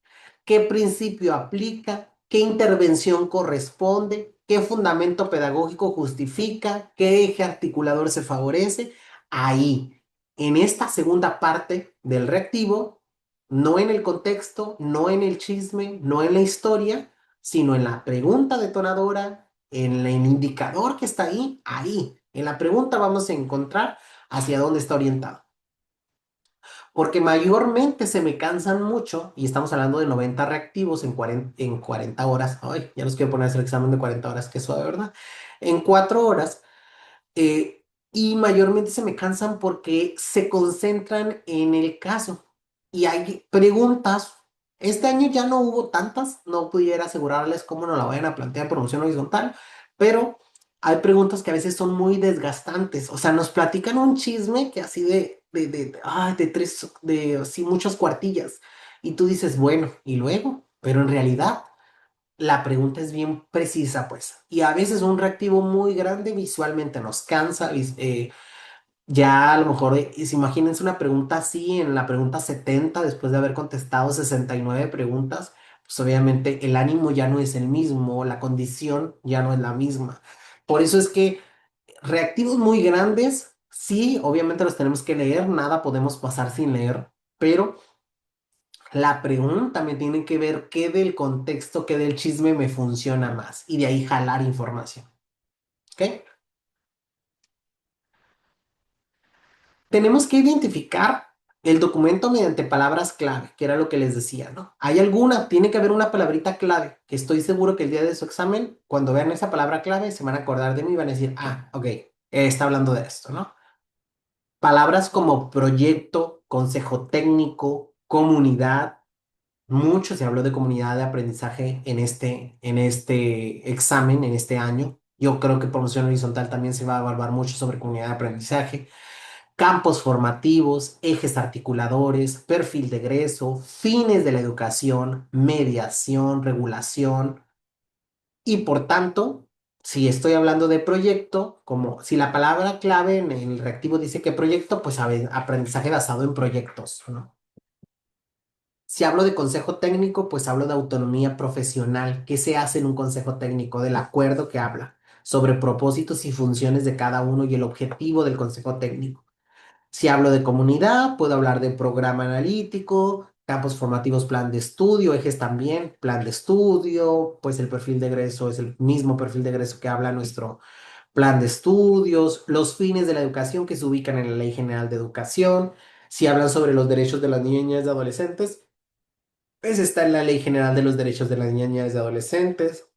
qué principio aplica, qué intervención corresponde, qué fundamento pedagógico justifica, qué eje articulador se favorece. Ahí, en esta segunda parte del reactivo, no en el contexto, no en el chisme, no en la historia, sino en la pregunta detonadora, en el indicador que está ahí, ahí. En la pregunta vamos a encontrar hacia dónde está orientado. Porque mayormente se me cansan mucho, y estamos hablando de 90 reactivos en 40 horas. Ay, ya los quiero poner a hacer el examen de 40 horas, que suave, ¿verdad? En 4 horas eh, y mayormente se me cansan porque se concentran en el caso. Y hay preguntas. Este año ya no hubo tantas, no pudiera asegurarles cómo nos la vayan a plantear promoción horizontal, pero hay preguntas que a veces son muy desgastantes. O sea, nos platican un chisme que así de tres, de así muchas cuartillas. Y tú dices, bueno, y luego, pero en realidad la pregunta es bien precisa, pues. Y a veces un reactivo muy grande visualmente nos cansa. Ya a lo mejor, imagínense una pregunta así en la pregunta 70 después de haber contestado 69 preguntas, pues obviamente el ánimo ya no es el mismo, la condición ya no es la misma. Por eso es que reactivos muy grandes, sí, obviamente los tenemos que leer, nada podemos pasar sin leer, pero la pregunta me tiene que ver qué del contexto, qué del chisme me funciona más y de ahí jalar información. ¿Ok? Tenemos que identificar el documento mediante palabras clave, que era lo que les decía, ¿no? Hay alguna, tiene que haber una palabrita clave, que estoy seguro que el día de su examen, cuando vean esa palabra clave, se van a acordar de mí y van a decir, ah, ok, está hablando de esto, ¿no? Palabras como proyecto, consejo técnico, comunidad. Mucho se habló de comunidad de aprendizaje en este examen, en este año. Yo creo que promoción horizontal también se va a evaluar mucho sobre comunidad de aprendizaje, campos formativos, ejes articuladores, perfil de egreso, fines de la educación, mediación, regulación y por tanto, si estoy hablando de proyecto, como si la palabra clave en el reactivo dice que proyecto, pues aprendizaje basado en proyectos, ¿no? Si hablo de consejo técnico, pues hablo de autonomía profesional. ¿Qué se hace en un consejo técnico? Del acuerdo que habla sobre propósitos y funciones de cada uno y el objetivo del consejo técnico. Si hablo de comunidad, puedo hablar de programa analítico, campos formativos, plan de estudio, ejes también, plan de estudio, pues el perfil de egreso es el mismo perfil de egreso que habla nuestro plan de estudios, los fines de la educación que se ubican en la Ley General de Educación. Si hablan sobre los derechos de las niñas y adolescentes, pues está en la Ley General de los Derechos de las Niñas y Adolescentes.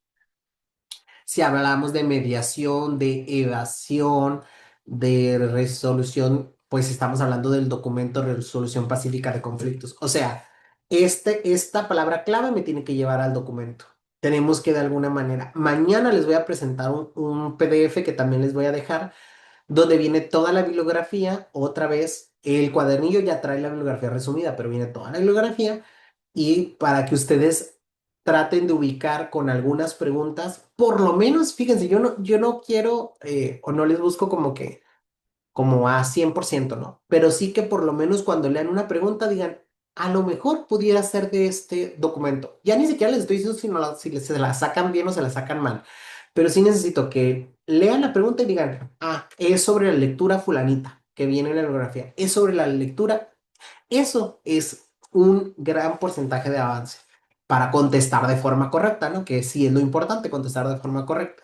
Si hablamos de mediación, de evasión, de resolución, pues estamos hablando del documento de resolución pacífica de conflictos. O sea, esta palabra clave me tiene que llevar al documento. Tenemos que de alguna manera, mañana les voy a presentar un PDF que también les voy a dejar donde viene toda la bibliografía, otra vez, el cuadernillo ya trae la bibliografía resumida, pero viene toda la bibliografía y para que ustedes traten de ubicar con algunas preguntas, por lo menos, fíjense, yo no quiero o no les busco como que como a 100%, ¿no? Pero sí que por lo menos cuando lean una pregunta digan, a lo mejor pudiera ser de este documento. Ya ni siquiera les estoy diciendo si se la sacan bien o se la sacan mal, pero sí necesito que lean la pregunta y digan, ah, es sobre la lectura fulanita, que viene en la bibliografía, es sobre la lectura. Eso es un gran porcentaje de avance para contestar de forma correcta, ¿no? Que sí es lo importante, contestar de forma correcta,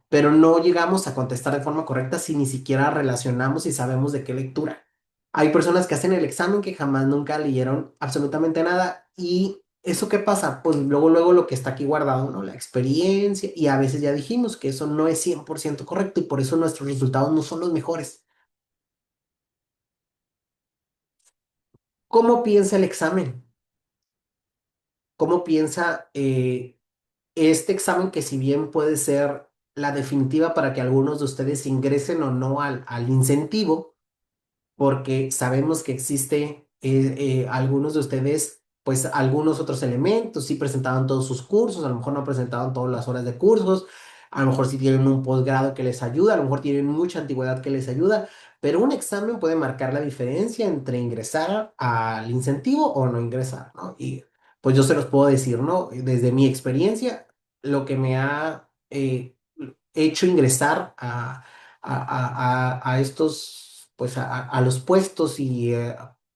pero no llegamos a contestar de forma correcta si ni siquiera relacionamos y sabemos de qué lectura. Hay personas que hacen el examen que jamás nunca leyeron absolutamente nada y ¿eso qué pasa? Pues luego lo que está aquí guardado, ¿no? La experiencia y a veces ya dijimos que eso no es 100% correcto y por eso nuestros resultados no son los mejores. ¿Cómo piensa el examen? ¿Cómo piensa este examen que si bien puede ser la definitiva para que algunos de ustedes ingresen o no al incentivo? Porque sabemos que existe algunos de ustedes, pues algunos otros elementos, sí presentaban todos sus cursos, a lo mejor no presentaban todas las horas de cursos, a lo mejor sí tienen un posgrado que les ayuda, a lo mejor tienen mucha antigüedad que les ayuda, pero un examen puede marcar la diferencia entre ingresar al incentivo o no ingresar, ¿no? Y pues yo se los puedo decir, ¿no? Desde mi experiencia, lo que me ha hecho ingresar a estos, pues a los puestos y,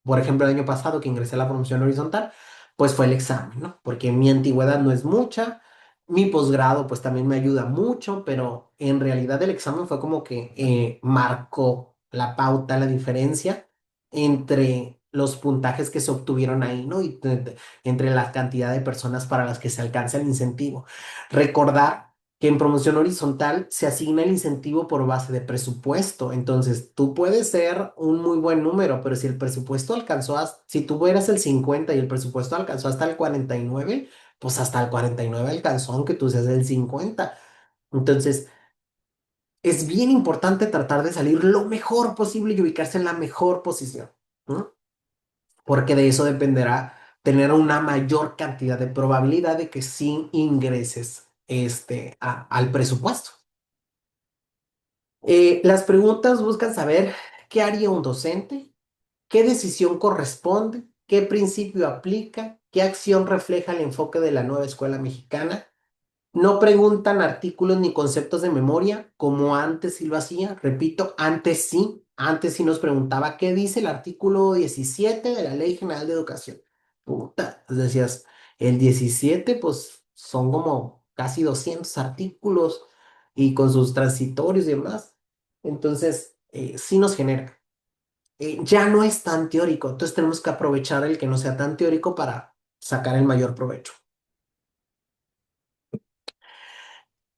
por ejemplo, el año pasado que ingresé a la promoción horizontal, pues fue el examen, ¿no? Porque mi antigüedad no es mucha, mi posgrado pues también me ayuda mucho, pero en realidad el examen fue como que marcó la pauta, la diferencia entre los puntajes que se obtuvieron ahí, ¿no? Y entre la cantidad de personas para las que se alcanza el incentivo. Recordar que en promoción horizontal se asigna el incentivo por base de presupuesto. Entonces, tú puedes ser un muy buen número, pero si el presupuesto alcanzó, si tú eras el 50 y el presupuesto alcanzó hasta el 49, pues hasta el 49 alcanzó, aunque tú seas el 50. Entonces, es bien importante tratar de salir lo mejor posible y ubicarse en la mejor posición, ¿no? Porque de eso dependerá tener una mayor cantidad de probabilidad de que sí ingreses al presupuesto. Las preguntas buscan saber qué haría un docente, qué decisión corresponde, qué principio aplica, qué acción refleja el enfoque de la nueva escuela mexicana. No preguntan artículos ni conceptos de memoria como antes sí lo hacía. Repito, antes sí nos preguntaba qué dice el artículo 17 de la Ley General de Educación. Puta, pues decías, el 17 pues son como casi 200 artículos y con sus transitorios y demás. Entonces, sí nos genera. Ya no es tan teórico, entonces tenemos que aprovechar el que no sea tan teórico para sacar el mayor provecho.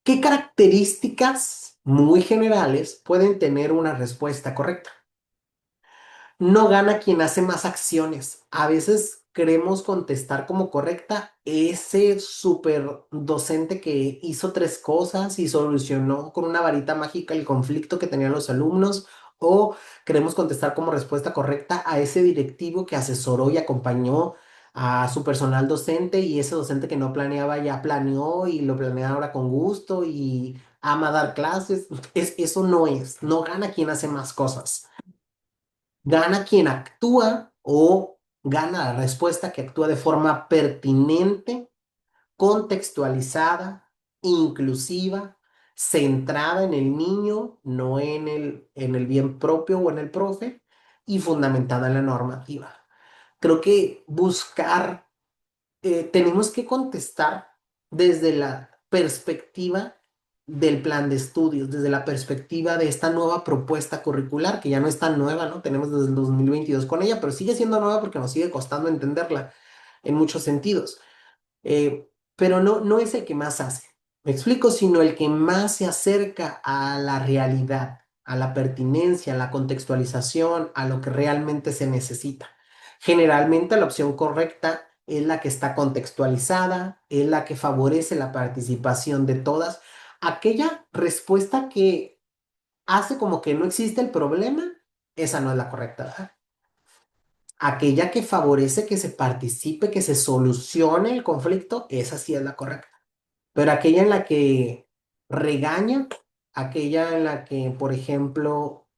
¿Qué características muy generales pueden tener una respuesta correcta? No gana quien hace más acciones. A veces queremos contestar como correcta ese super docente que hizo tres cosas y solucionó con una varita mágica el conflicto que tenían los alumnos, o queremos contestar como respuesta correcta a ese directivo que asesoró y acompañó a su personal docente y ese docente que no planeaba ya planeó y lo planea ahora con gusto y ama dar clases. Eso no gana quien hace más cosas. Gana quien actúa o gana la respuesta que actúa de forma pertinente, contextualizada, inclusiva, centrada en el niño, no en el bien propio o en el profe, y fundamentada en la normativa. Creo que buscar tenemos que contestar desde la perspectiva del plan de estudios, desde la perspectiva de esta nueva propuesta curricular, que ya no es tan nueva, ¿no? Tenemos desde el 2022 con ella, pero sigue siendo nueva porque nos sigue costando entenderla en muchos sentidos. Pero no es el que más hace, me explico, sino el que más se acerca a la realidad, a la pertinencia, a la contextualización, a lo que realmente se necesita. Generalmente la opción correcta es la que está contextualizada, es la que favorece la participación de todas. Aquella respuesta que hace como que no existe el problema, esa no es la correcta, ¿verdad? Aquella que favorece que se participe, que se solucione el conflicto, esa sí es la correcta. Pero aquella en la que regaña, aquella en la que, por ejemplo,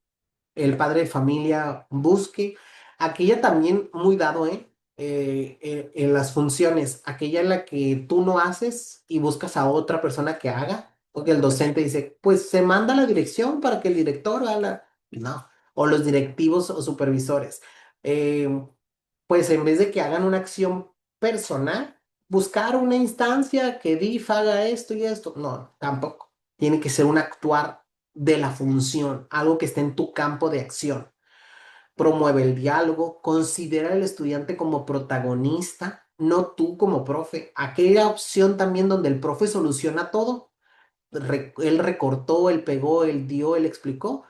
el padre de familia busque, aquella también muy dado, ¿eh? En las funciones, aquella en la que tú no haces y buscas a otra persona que haga, porque el docente dice, pues se manda la dirección para que el director haga No, o los directivos o supervisores. Eh, pues en vez de que hagan una acción personal, buscar una instancia que DIF haga esto y esto. No, tampoco. Tiene que ser un actuar de la función, algo que esté en tu campo de acción. Promueve el diálogo, considera al estudiante como protagonista, no tú como profe. Aquella opción también donde el profe soluciona todo. Él recortó, él pegó, él dio, él explicó.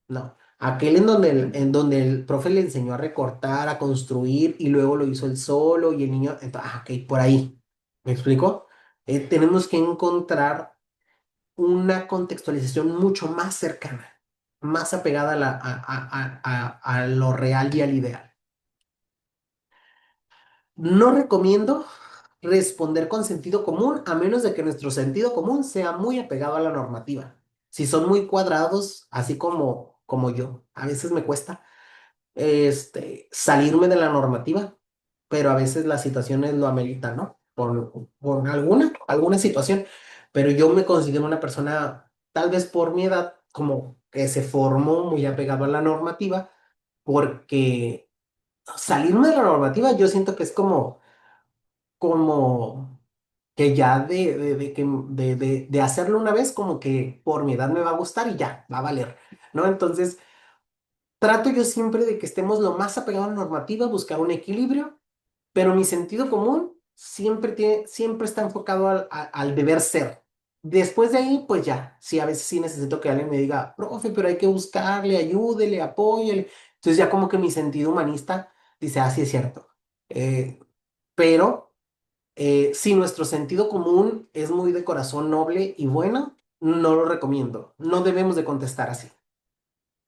No. Aquel en donde el profe le enseñó a recortar, a construir y luego lo hizo él solo y el niño. Ok, por ahí. ¿Me explico? Tenemos que encontrar una contextualización mucho más cercana, más apegada a lo real y al ideal. No recomiendo responder con sentido común a menos de que nuestro sentido común sea muy apegado a la normativa. Si son muy cuadrados, así como yo, a veces me cuesta salirme de la normativa, pero a veces las situaciones lo ameritan, ¿no? Por alguna situación, pero yo me considero una persona, tal vez por mi edad, como que se formó muy apegado a la normativa, porque salirme de la normativa yo siento que es como que ya de hacerlo una vez, como que por mi edad me va a gustar y ya, va a valer, ¿no? Entonces, trato yo siempre de que estemos lo más apegados a la normativa, buscar un equilibrio, pero mi sentido común siempre está enfocado al deber ser. Después de ahí, pues ya, sí, a veces sí necesito que alguien me diga, profe, pero hay que buscarle, ayúdele, apóyele. Entonces ya como que mi sentido humanista dice, sí es cierto. Eh, pero si nuestro sentido común es muy de corazón noble y bueno, no lo recomiendo. No debemos de contestar así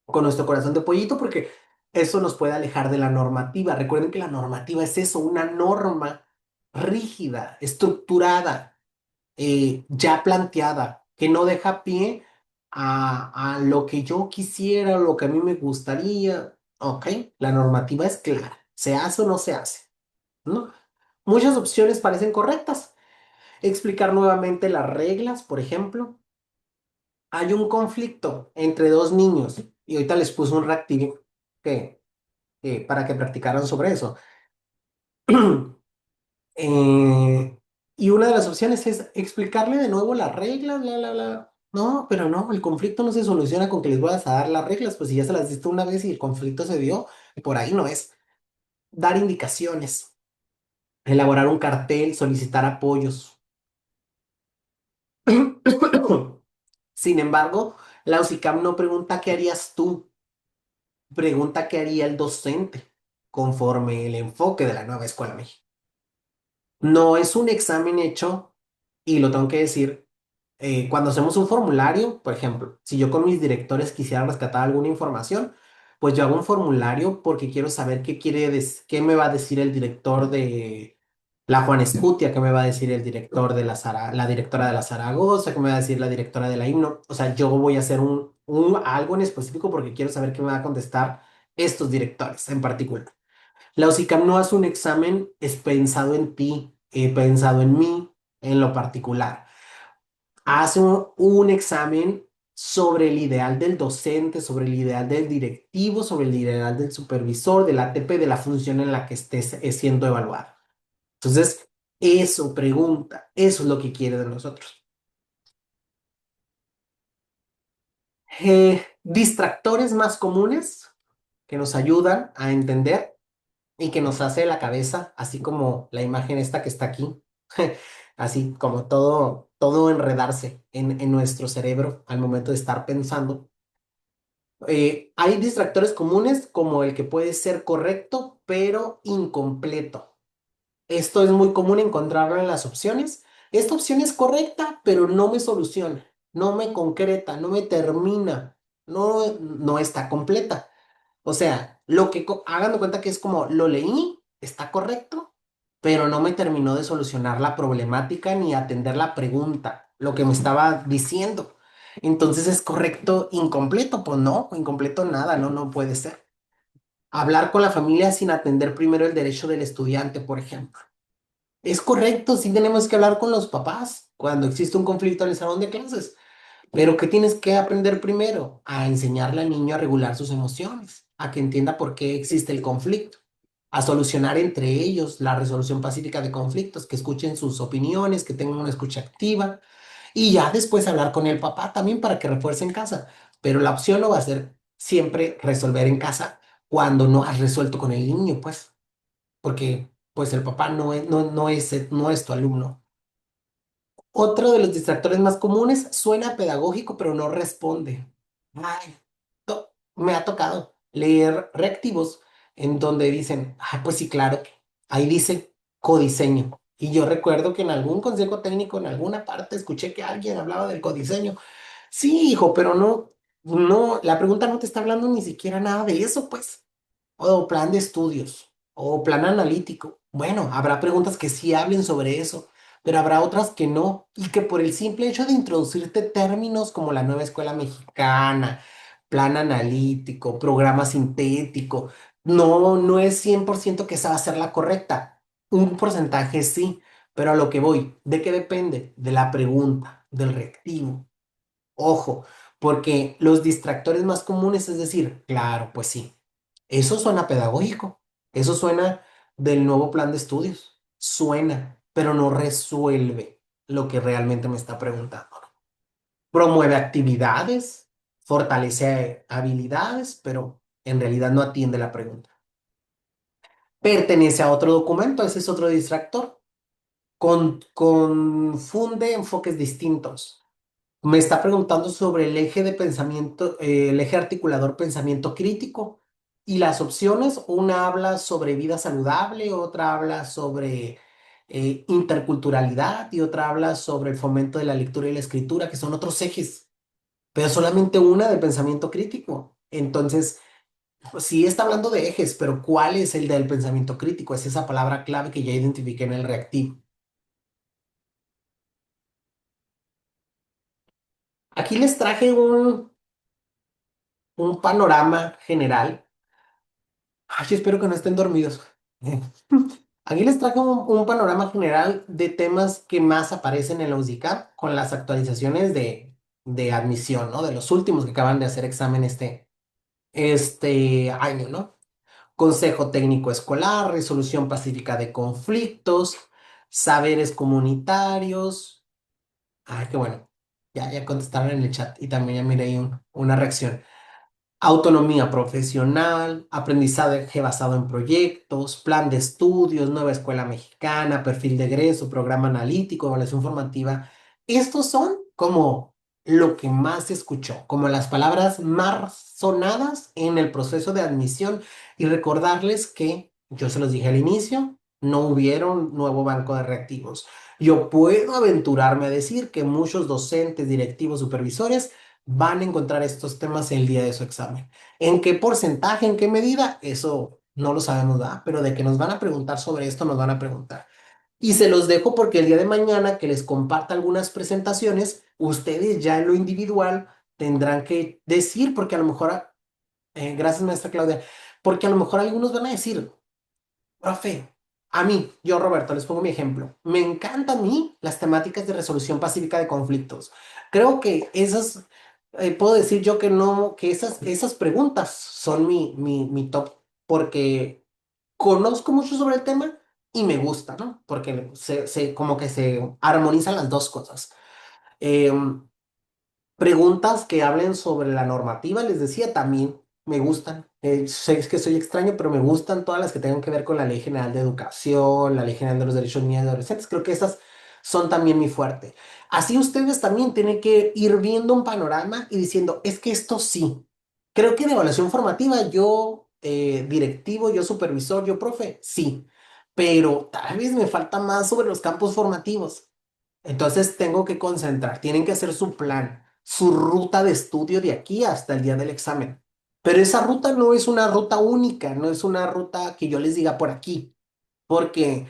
con nuestro corazón de pollito porque eso nos puede alejar de la normativa. Recuerden que la normativa es eso, una norma rígida, estructurada, ya planteada, que no deja pie a lo que yo quisiera o lo que a mí me gustaría. ¿Ok? La normativa es clara, se hace o no se hace, ¿no? Muchas opciones parecen correctas. Explicar nuevamente las reglas, por ejemplo. Hay un conflicto entre dos niños y ahorita les puse un reactivo que, para que practicaran sobre eso. Y una de las opciones es explicarle de nuevo las reglas, bla, bla, bla. No, pero no, el conflicto no se soluciona con que les vayas a dar las reglas, pues si ya se las diste una vez y el conflicto se dio, por ahí no es. Dar indicaciones, elaborar un cartel, solicitar apoyos. Sin embargo, la UCICAM no pregunta qué harías tú, pregunta qué haría el docente conforme el enfoque de la nueva escuela mexicana. No es un examen hecho, y lo tengo que decir, cuando hacemos un formulario, por ejemplo, si yo con mis directores quisiera rescatar alguna información, pues yo hago un formulario porque quiero saber qué me va a decir el director de la Juan Escutia, qué me va a decir el director de la directora de la Zaragoza, qué me va a decir la directora de la Himno. O sea, yo voy a hacer algo en específico porque quiero saber qué me va a contestar estos directores en particular. La OSICAM no hace un examen es pensado en ti, pensado en mí, en lo particular. Hace un examen sobre el ideal del docente, sobre el ideal del directivo, sobre el ideal del supervisor, del ATP, de la función en la que estés siendo evaluado. Entonces, eso pregunta, eso es lo que quiere de nosotros. Distractores más comunes que nos ayudan a entender y que nos hace la cabeza, así como la imagen esta que está aquí, así como todo enredarse en nuestro cerebro al momento de estar pensando. Hay distractores comunes como el que puede ser correcto, pero incompleto. Esto es muy común encontrarlo en las opciones. Esta opción es correcta, pero no me soluciona, no me concreta, no me termina. no está completa. O sea, hagan de cuenta que es como lo leí, está correcto, pero no me terminó de solucionar la problemática ni atender la pregunta, lo que me estaba diciendo. Entonces es correcto, incompleto, pues no, incompleto nada, no puede ser. Hablar con la familia sin atender primero el derecho del estudiante, por ejemplo. Es correcto, sí tenemos que hablar con los papás cuando existe un conflicto en el salón de clases. Pero ¿qué tienes que aprender primero? A enseñarle al niño a regular sus emociones, a que entienda por qué existe el conflicto, a solucionar entre ellos la resolución pacífica de conflictos, que escuchen sus opiniones, que tengan una escucha activa y ya después hablar con el papá también para que refuerce en casa. Pero la opción no va a ser siempre resolver en casa cuando no has resuelto con el niño, pues, porque pues el papá no es tu alumno. Otro de los distractores más comunes suena pedagógico, pero no responde. Ay, me ha tocado leer reactivos en donde dicen, ah, pues sí, claro, ahí dice codiseño. Y yo recuerdo que en algún consejo técnico, en alguna parte, escuché que alguien hablaba del codiseño. Sí, hijo, pero la pregunta no te está hablando ni siquiera nada de eso, pues o plan de estudios, o plan analítico. Bueno, habrá preguntas que sí hablen sobre eso, pero habrá otras que no, y que por el simple hecho de introducirte términos como la nueva escuela mexicana, plan analítico, programa sintético, no es 100% que esa va a ser la correcta. Un porcentaje sí, pero a lo que voy, ¿de qué depende? De la pregunta, del reactivo. Ojo, porque los distractores más comunes, es decir, claro, pues sí. Eso suena pedagógico, eso suena del nuevo plan de estudios, suena, pero no resuelve lo que realmente me está preguntando. Promueve actividades, fortalece habilidades, pero en realidad no atiende la pregunta. Pertenece a otro documento, ese es otro distractor. Confunde enfoques distintos. Me está preguntando sobre el eje de pensamiento, el eje articulador pensamiento crítico y las opciones. Una habla sobre vida saludable, otra habla sobre interculturalidad y otra habla sobre el fomento de la lectura y la escritura, que son otros ejes, pero solamente una de pensamiento crítico. Entonces, pues, sí está hablando de ejes, pero ¿cuál es el del pensamiento crítico? Es esa palabra clave que ya identifiqué en el reactivo. Aquí les traje un panorama general. Ay, espero que no estén dormidos. Aquí les traje un panorama general de temas que más aparecen en la USICAP con las actualizaciones de admisión, ¿no? De los últimos que acaban de hacer examen este año, ¿no? Consejo técnico escolar, resolución pacífica de conflictos, saberes comunitarios. Ay, qué bueno. Ya contestaron en el chat y también ya miré ahí una reacción. Autonomía profesional, aprendizaje basado en proyectos, plan de estudios, nueva escuela mexicana, perfil de egreso, programa analítico, evaluación formativa. Estos son como lo que más se escuchó, como las palabras más sonadas en el proceso de admisión. Y recordarles que, yo se los dije al inicio, no hubieron nuevo banco de reactivos. Yo puedo aventurarme a decir que muchos docentes, directivos, supervisores van a encontrar estos temas el día de su examen. ¿En qué porcentaje, en qué medida? Eso no lo sabemos, ¿verdad? Pero de que nos van a preguntar sobre esto, nos van a preguntar. Y se los dejo porque el día de mañana que les comparta algunas presentaciones, ustedes ya en lo individual tendrán que decir, porque a lo mejor, gracias maestra Claudia, porque a lo mejor algunos van a decir, profe, a mí, yo Roberto, les pongo mi ejemplo. Me encantan a mí las temáticas de resolución pacífica de conflictos. Creo que esas, puedo decir yo que no, que esas preguntas son mi top, porque conozco mucho sobre el tema y me gusta, ¿no? Porque como que se armonizan las dos cosas. Em, Preguntas que hablen sobre la normativa, les decía, también me gustan. Sé que soy extraño, pero me gustan todas las que tengan que ver con la Ley General de Educación, la Ley General de los Derechos de Niños y Adolescentes. Creo que esas son también mi fuerte. Así ustedes también tienen que ir viendo un panorama y diciendo, es que esto sí. Creo que de evaluación formativa, yo directivo, yo supervisor, yo profe, sí. Pero tal vez me falta más sobre los campos formativos. Entonces tengo que concentrar, tienen que hacer su plan. su ruta de estudio de aquí hasta el día del examen. Pero esa ruta no es una ruta única, no es una ruta que yo les diga por aquí, porque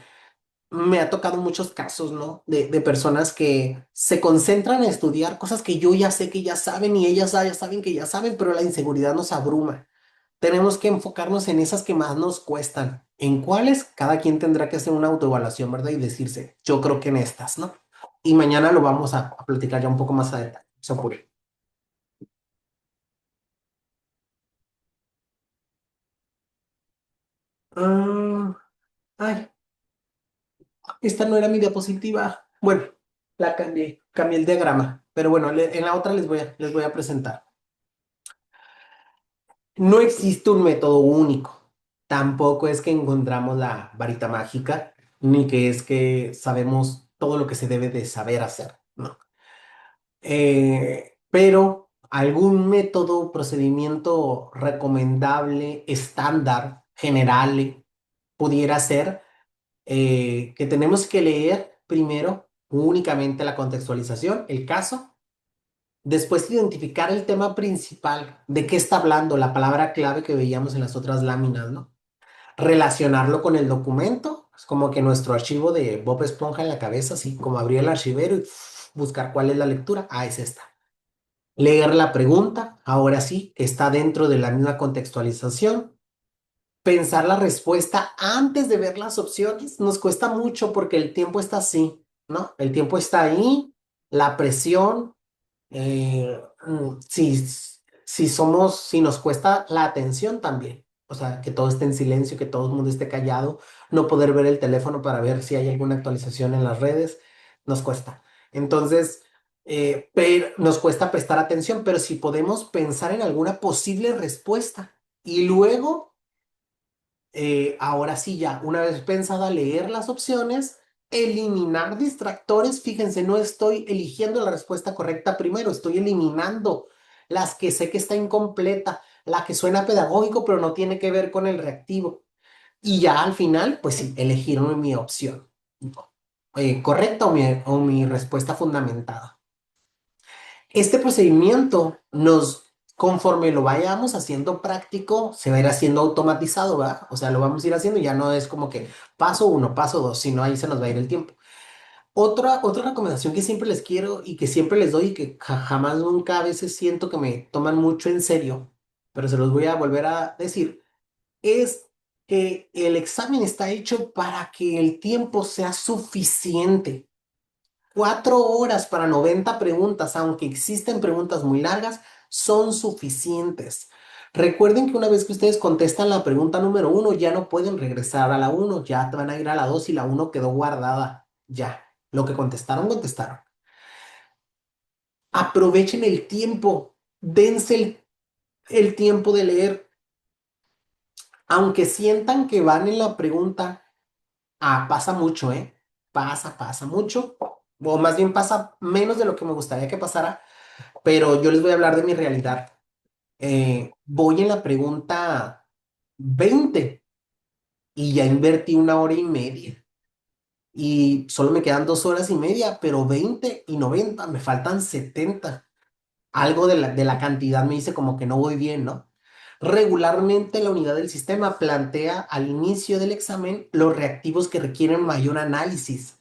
me ha tocado muchos casos, ¿no? De personas que se concentran en estudiar cosas que yo ya sé que ya saben y ellas ya saben que ya saben, pero la inseguridad nos abruma. Tenemos que enfocarnos en esas que más nos cuestan. ¿En cuáles? Cada quien tendrá que hacer una autoevaluación, ¿verdad? Y decirse, yo creo que en estas, ¿no? Y mañana lo vamos a platicar ya un poco más a detalle. Se ocurre. Ah, ay, esta no era mi diapositiva. Bueno, la cambié el diagrama. Pero bueno, en la otra les voy a presentar. No existe un método único. Tampoco es que encontramos la varita mágica, ni que es que sabemos todo lo que se debe de saber hacer, ¿no? Pero algún método, procedimiento recomendable, estándar, general, pudiera ser que tenemos que leer primero únicamente la contextualización, el caso. Después identificar el tema principal, de qué está hablando, la palabra clave que veíamos en las otras láminas, ¿no? Relacionarlo con el documento, es como que nuestro archivo de Bob Esponja en la cabeza, así como abrir el archivero y buscar cuál es la lectura. Ah, es esta. Leer la pregunta, ahora sí, está dentro de la misma contextualización. Pensar la respuesta antes de ver las opciones nos cuesta mucho porque el tiempo está así, ¿no? El tiempo está ahí, la presión si nos cuesta la atención también, o sea, que todo esté en silencio, que todo el mundo esté callado, no poder ver el teléfono para ver si hay alguna actualización en las redes, nos cuesta. Entonces, nos cuesta prestar atención, pero si podemos pensar en alguna posible respuesta y luego ahora sí, ya, una vez pensada, leer las opciones, eliminar distractores. Fíjense, no estoy eligiendo la respuesta correcta primero, estoy eliminando las que sé que está incompleta, la que suena pedagógico, pero no tiene que ver con el reactivo. Y ya al final, pues sí, elegir mi opción correcta o mi respuesta fundamentada. Este procedimiento conforme lo vayamos haciendo práctico, se va a ir haciendo automatizado, ¿verdad? O sea, lo vamos a ir haciendo, ya no es como que paso uno, paso dos, sino ahí se nos va a ir el tiempo. Otra recomendación que siempre les quiero y que siempre les doy y que jamás nunca a veces siento que me toman mucho en serio, pero se los voy a volver a decir, es que el examen está hecho para que el tiempo sea suficiente. 4 horas para 90 preguntas, aunque existen preguntas muy largas, son suficientes. Recuerden que una vez que ustedes contestan la pregunta número uno, ya no pueden regresar a la uno, ya van a ir a la dos y la uno quedó guardada. Ya, lo que contestaron, contestaron. Aprovechen el tiempo, dense el tiempo de leer, aunque sientan que van en la pregunta. Ah, pasa mucho, ¿eh? Pasa mucho, o más bien pasa menos de lo que me gustaría que pasara. Pero yo les voy a hablar de mi realidad. Voy en la pregunta 20 y ya invertí 1 hora y media y solo me quedan 2 horas y media, pero 20 y 90, me faltan 70. Algo de la cantidad me dice como que no voy bien, ¿no? Regularmente la unidad del sistema plantea al inicio del examen los reactivos que requieren mayor análisis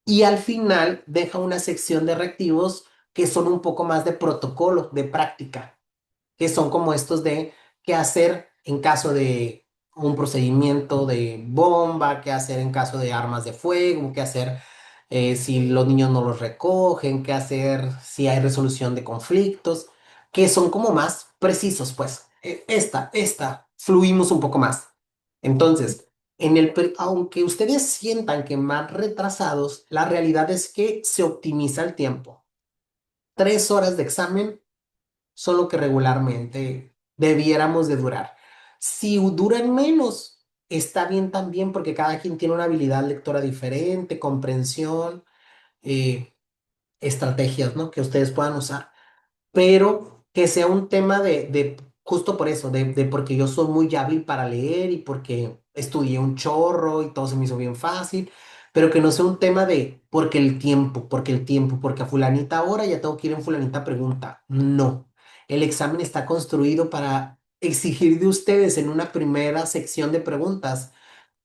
y al final deja una sección de reactivos que son un poco más de protocolo, de práctica, que son como estos de qué hacer en caso de un procedimiento de bomba, qué hacer en caso de armas de fuego, qué hacer si los niños no los recogen, qué hacer si hay resolución de conflictos, que son como más precisos, pues. Fluimos un poco más. Entonces, aunque ustedes sientan que van retrasados, la realidad es que se optimiza el tiempo. 3 horas de examen son lo que regularmente debiéramos de durar. Si duran menos, está bien también porque cada quien tiene una habilidad lectora diferente, comprensión, eh, estrategias, ¿no? Que ustedes puedan usar, pero que sea un tema justo por eso, de porque yo soy muy hábil para leer y porque estudié un chorro y todo se me hizo bien fácil. pero que no sea un tema de porque el tiempo, porque a fulanita ahora ya tengo que ir en fulanita pregunta. No, el examen está construido para exigir de ustedes en una primera sección de preguntas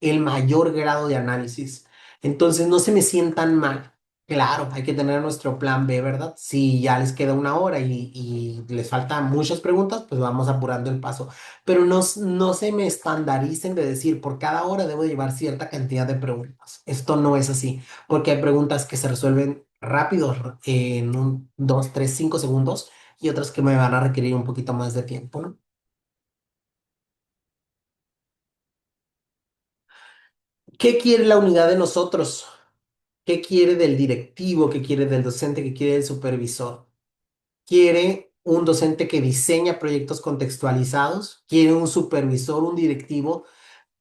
el mayor grado de análisis. Entonces, no se me sientan mal. Claro, hay que tener nuestro plan B, ¿verdad? Si ya les queda una hora y les faltan muchas preguntas, pues vamos apurando el paso. Pero no, no se me estandaricen de decir, por cada hora debo llevar cierta cantidad de preguntas. Esto no es así, porque hay preguntas que se resuelven rápido, en un, 2, 3, 5 segundos, y otras que me van a requerir un poquito más de tiempo, ¿no? ¿Qué quiere la unidad de nosotros? ¿Qué quiere del directivo? ¿Qué quiere del docente? ¿Qué quiere del supervisor? ¿Quiere un docente que diseña proyectos contextualizados? ¿Quiere un supervisor, un directivo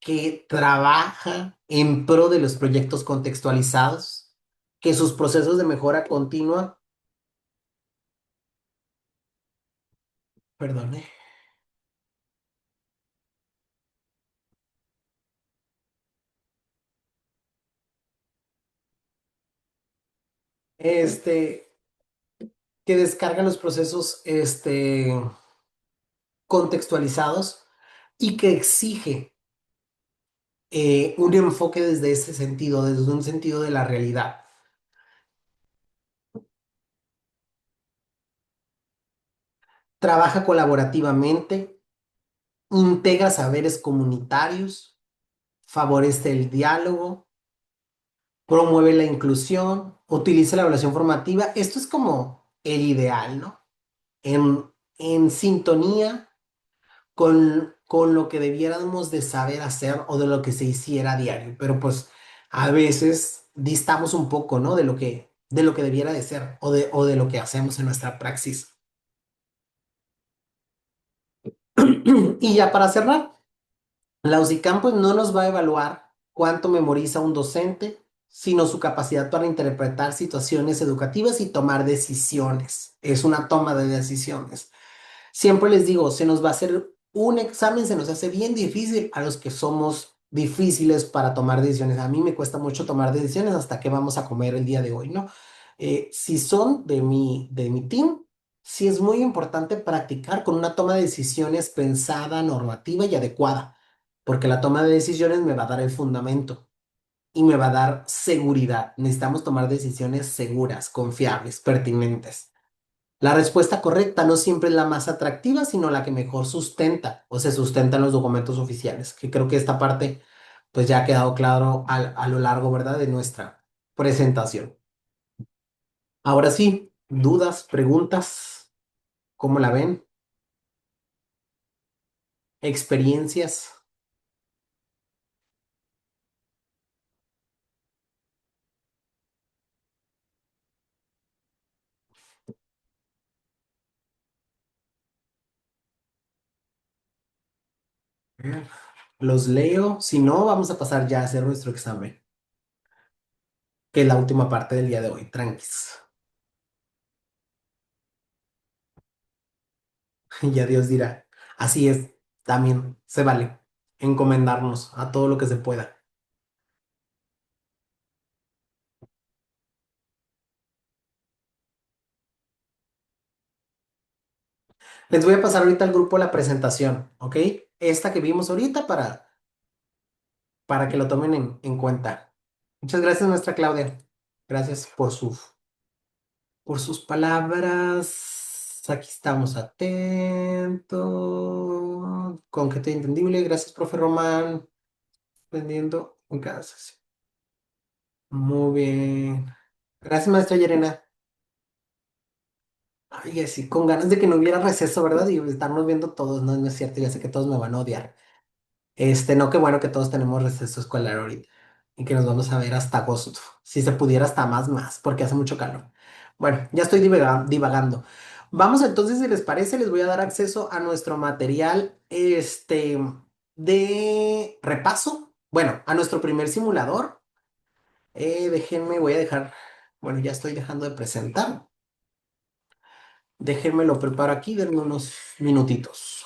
que trabaja en pro de los proyectos contextualizados? Que sus procesos de mejora continua, perdone, este, que descarga los procesos, contextualizados y que exige un enfoque desde ese sentido, desde un sentido de la realidad. Trabaja colaborativamente, integra saberes comunitarios, favorece el diálogo, promueve la inclusión, utiliza la evaluación formativa. Esto es como el ideal, ¿no? En, en sintonía con lo que debiéramos de saber hacer o de lo que se hiciera a diario. Pero pues a veces distamos un poco, ¿no? De lo que debiera de ser o de lo que hacemos en nuestra praxis. Y ya para cerrar. La UCICAM pues no nos va a evaluar cuánto memoriza un docente, sino su capacidad para interpretar situaciones educativas y tomar decisiones. Es una toma de decisiones. Siempre les digo, se nos va a hacer un examen, se nos hace bien difícil a los que somos difíciles para tomar decisiones. A mí me cuesta mucho tomar decisiones hasta que vamos a comer el día de hoy, ¿no? Si son de mi team, sí es muy importante practicar con una toma de decisiones pensada, normativa y adecuada, porque la toma de decisiones me va a dar el fundamento y me va a dar seguridad. Necesitamos tomar decisiones seguras, confiables, pertinentes. La respuesta correcta no siempre es la más atractiva, sino la que mejor sustenta o se sustenta en los documentos oficiales, que creo que esta parte pues ya ha quedado claro a lo largo, ¿verdad?, de nuestra presentación. Ahora sí, dudas, preguntas, ¿cómo la ven? Experiencias. Bien. Los leo, si no, vamos a pasar ya a hacer nuestro examen, que es la última parte del día de hoy, tranquis. Ya Dios dirá, así es, también se vale encomendarnos a todo lo que se pueda. Les voy a pasar ahorita al grupo la presentación, ¿ok? Esta que vimos ahorita para que lo tomen en cuenta. Muchas gracias, nuestra Claudia. Gracias por sus palabras. Aquí estamos atentos. Concreto y entendible. Gracias, profe Román. Aprendiendo en cada sesión. Muy bien. Gracias, maestra Yerena. Ay, así, con ganas de que no hubiera receso, ¿verdad? Y estarnos viendo todos, no, no es cierto, ya sé que todos me van a odiar. No, qué bueno que todos tenemos receso escolar ahorita y que nos vamos a ver hasta agosto. Si se pudiera hasta más, porque hace mucho calor. Bueno, ya estoy divagando. Vamos entonces, si les parece, les voy a dar acceso a nuestro material, de repaso. Bueno, a nuestro primer simulador. Déjenme, voy a dejar, bueno, ya estoy dejando de presentar. Déjenme lo preparo aquí, denme unos minutitos.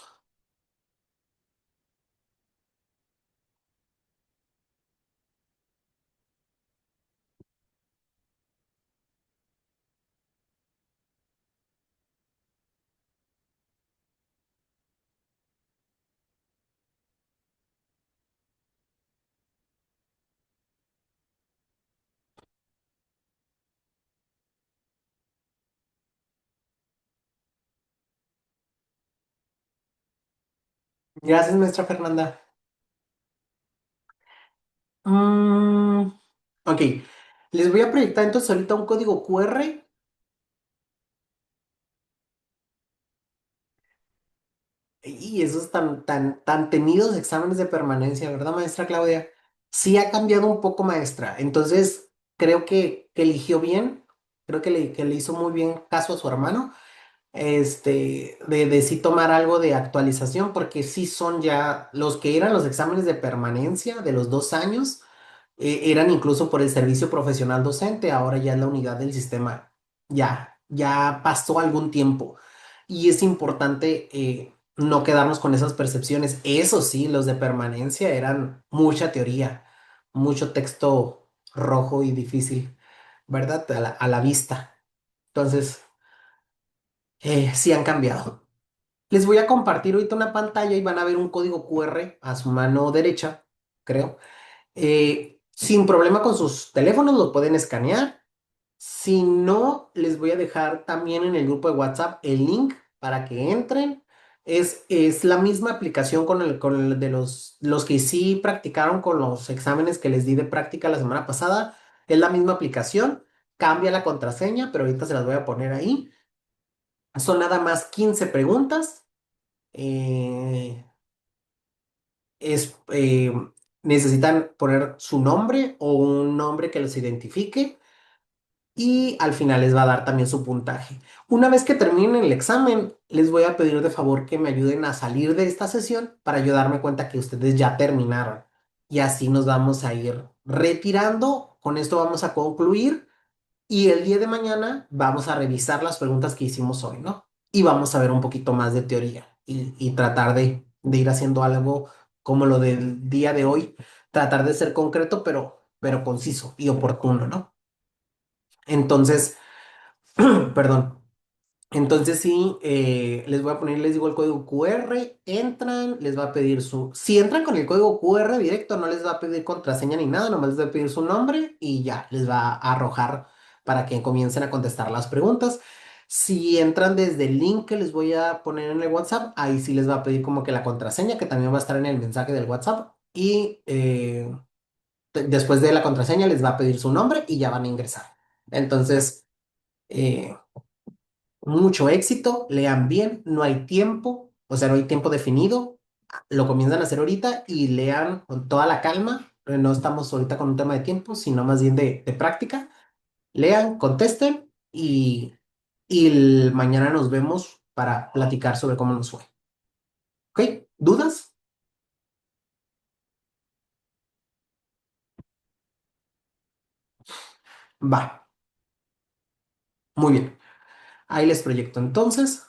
Gracias, maestra Fernanda. Mm, ok, les voy a proyectar entonces ahorita un código QR y esos tan temidos exámenes de permanencia, ¿verdad, maestra Claudia? Sí ha cambiado un poco, maestra. Entonces, creo que eligió bien, creo que le hizo muy bien caso a su hermano, de sí tomar algo de actualización, porque sí son ya los que eran los exámenes de permanencia de los 2 años, eran incluso por el servicio profesional docente, ahora ya es la unidad del sistema, ya pasó algún tiempo y es importante no quedarnos con esas percepciones. Eso sí, los de permanencia eran mucha teoría, mucho texto rojo y difícil, ¿verdad? A la vista. Entonces, sí han cambiado. Les voy a compartir ahorita una pantalla y van a ver un código QR a su mano derecha, creo. Sin problema con sus teléfonos lo pueden escanear. Si no, les voy a dejar también en el grupo de WhatsApp el link para que entren. Es la misma aplicación con el de los que sí practicaron con los exámenes que les di de práctica la semana pasada. Es la misma aplicación. Cambia la contraseña, pero ahorita se las voy a poner ahí. Son nada más 15 preguntas. Eh, es, necesitan poner su nombre o un nombre que los identifique y al final les va a dar también su puntaje. Una vez que terminen el examen, les voy a pedir de favor que me ayuden a salir de esta sesión para yo darme cuenta que ustedes ya terminaron. Y así nos vamos a ir retirando. Con esto vamos a concluir y el día de mañana vamos a revisar las preguntas que hicimos hoy, ¿no? Y vamos a ver un poquito más de teoría y tratar de ir haciendo algo como lo del día de hoy, tratar de ser concreto, pero conciso y oportuno, ¿no? Entonces, perdón. Entonces sí, les voy a poner, les digo el código QR, entran, les va a pedir si entran con el código QR directo, no les va a pedir contraseña ni nada, nomás les va a pedir su nombre y ya, les va a arrojar para que comiencen a contestar las preguntas. Si entran desde el link que les voy a poner en el WhatsApp, ahí sí les va a pedir como que la contraseña, que también va a estar en el mensaje del WhatsApp, y después de la contraseña les va a pedir su nombre y ya van a ingresar. Entonces... eh, mucho éxito, lean bien, no hay tiempo, o sea, no hay tiempo definido, lo comienzan a hacer ahorita y lean con toda la calma, no estamos ahorita con un tema de tiempo, sino más bien de práctica, lean, contesten y mañana nos vemos para platicar sobre cómo nos fue. ¿Ok? ¿Dudas? Va, muy bien. Ahí les proyecto entonces.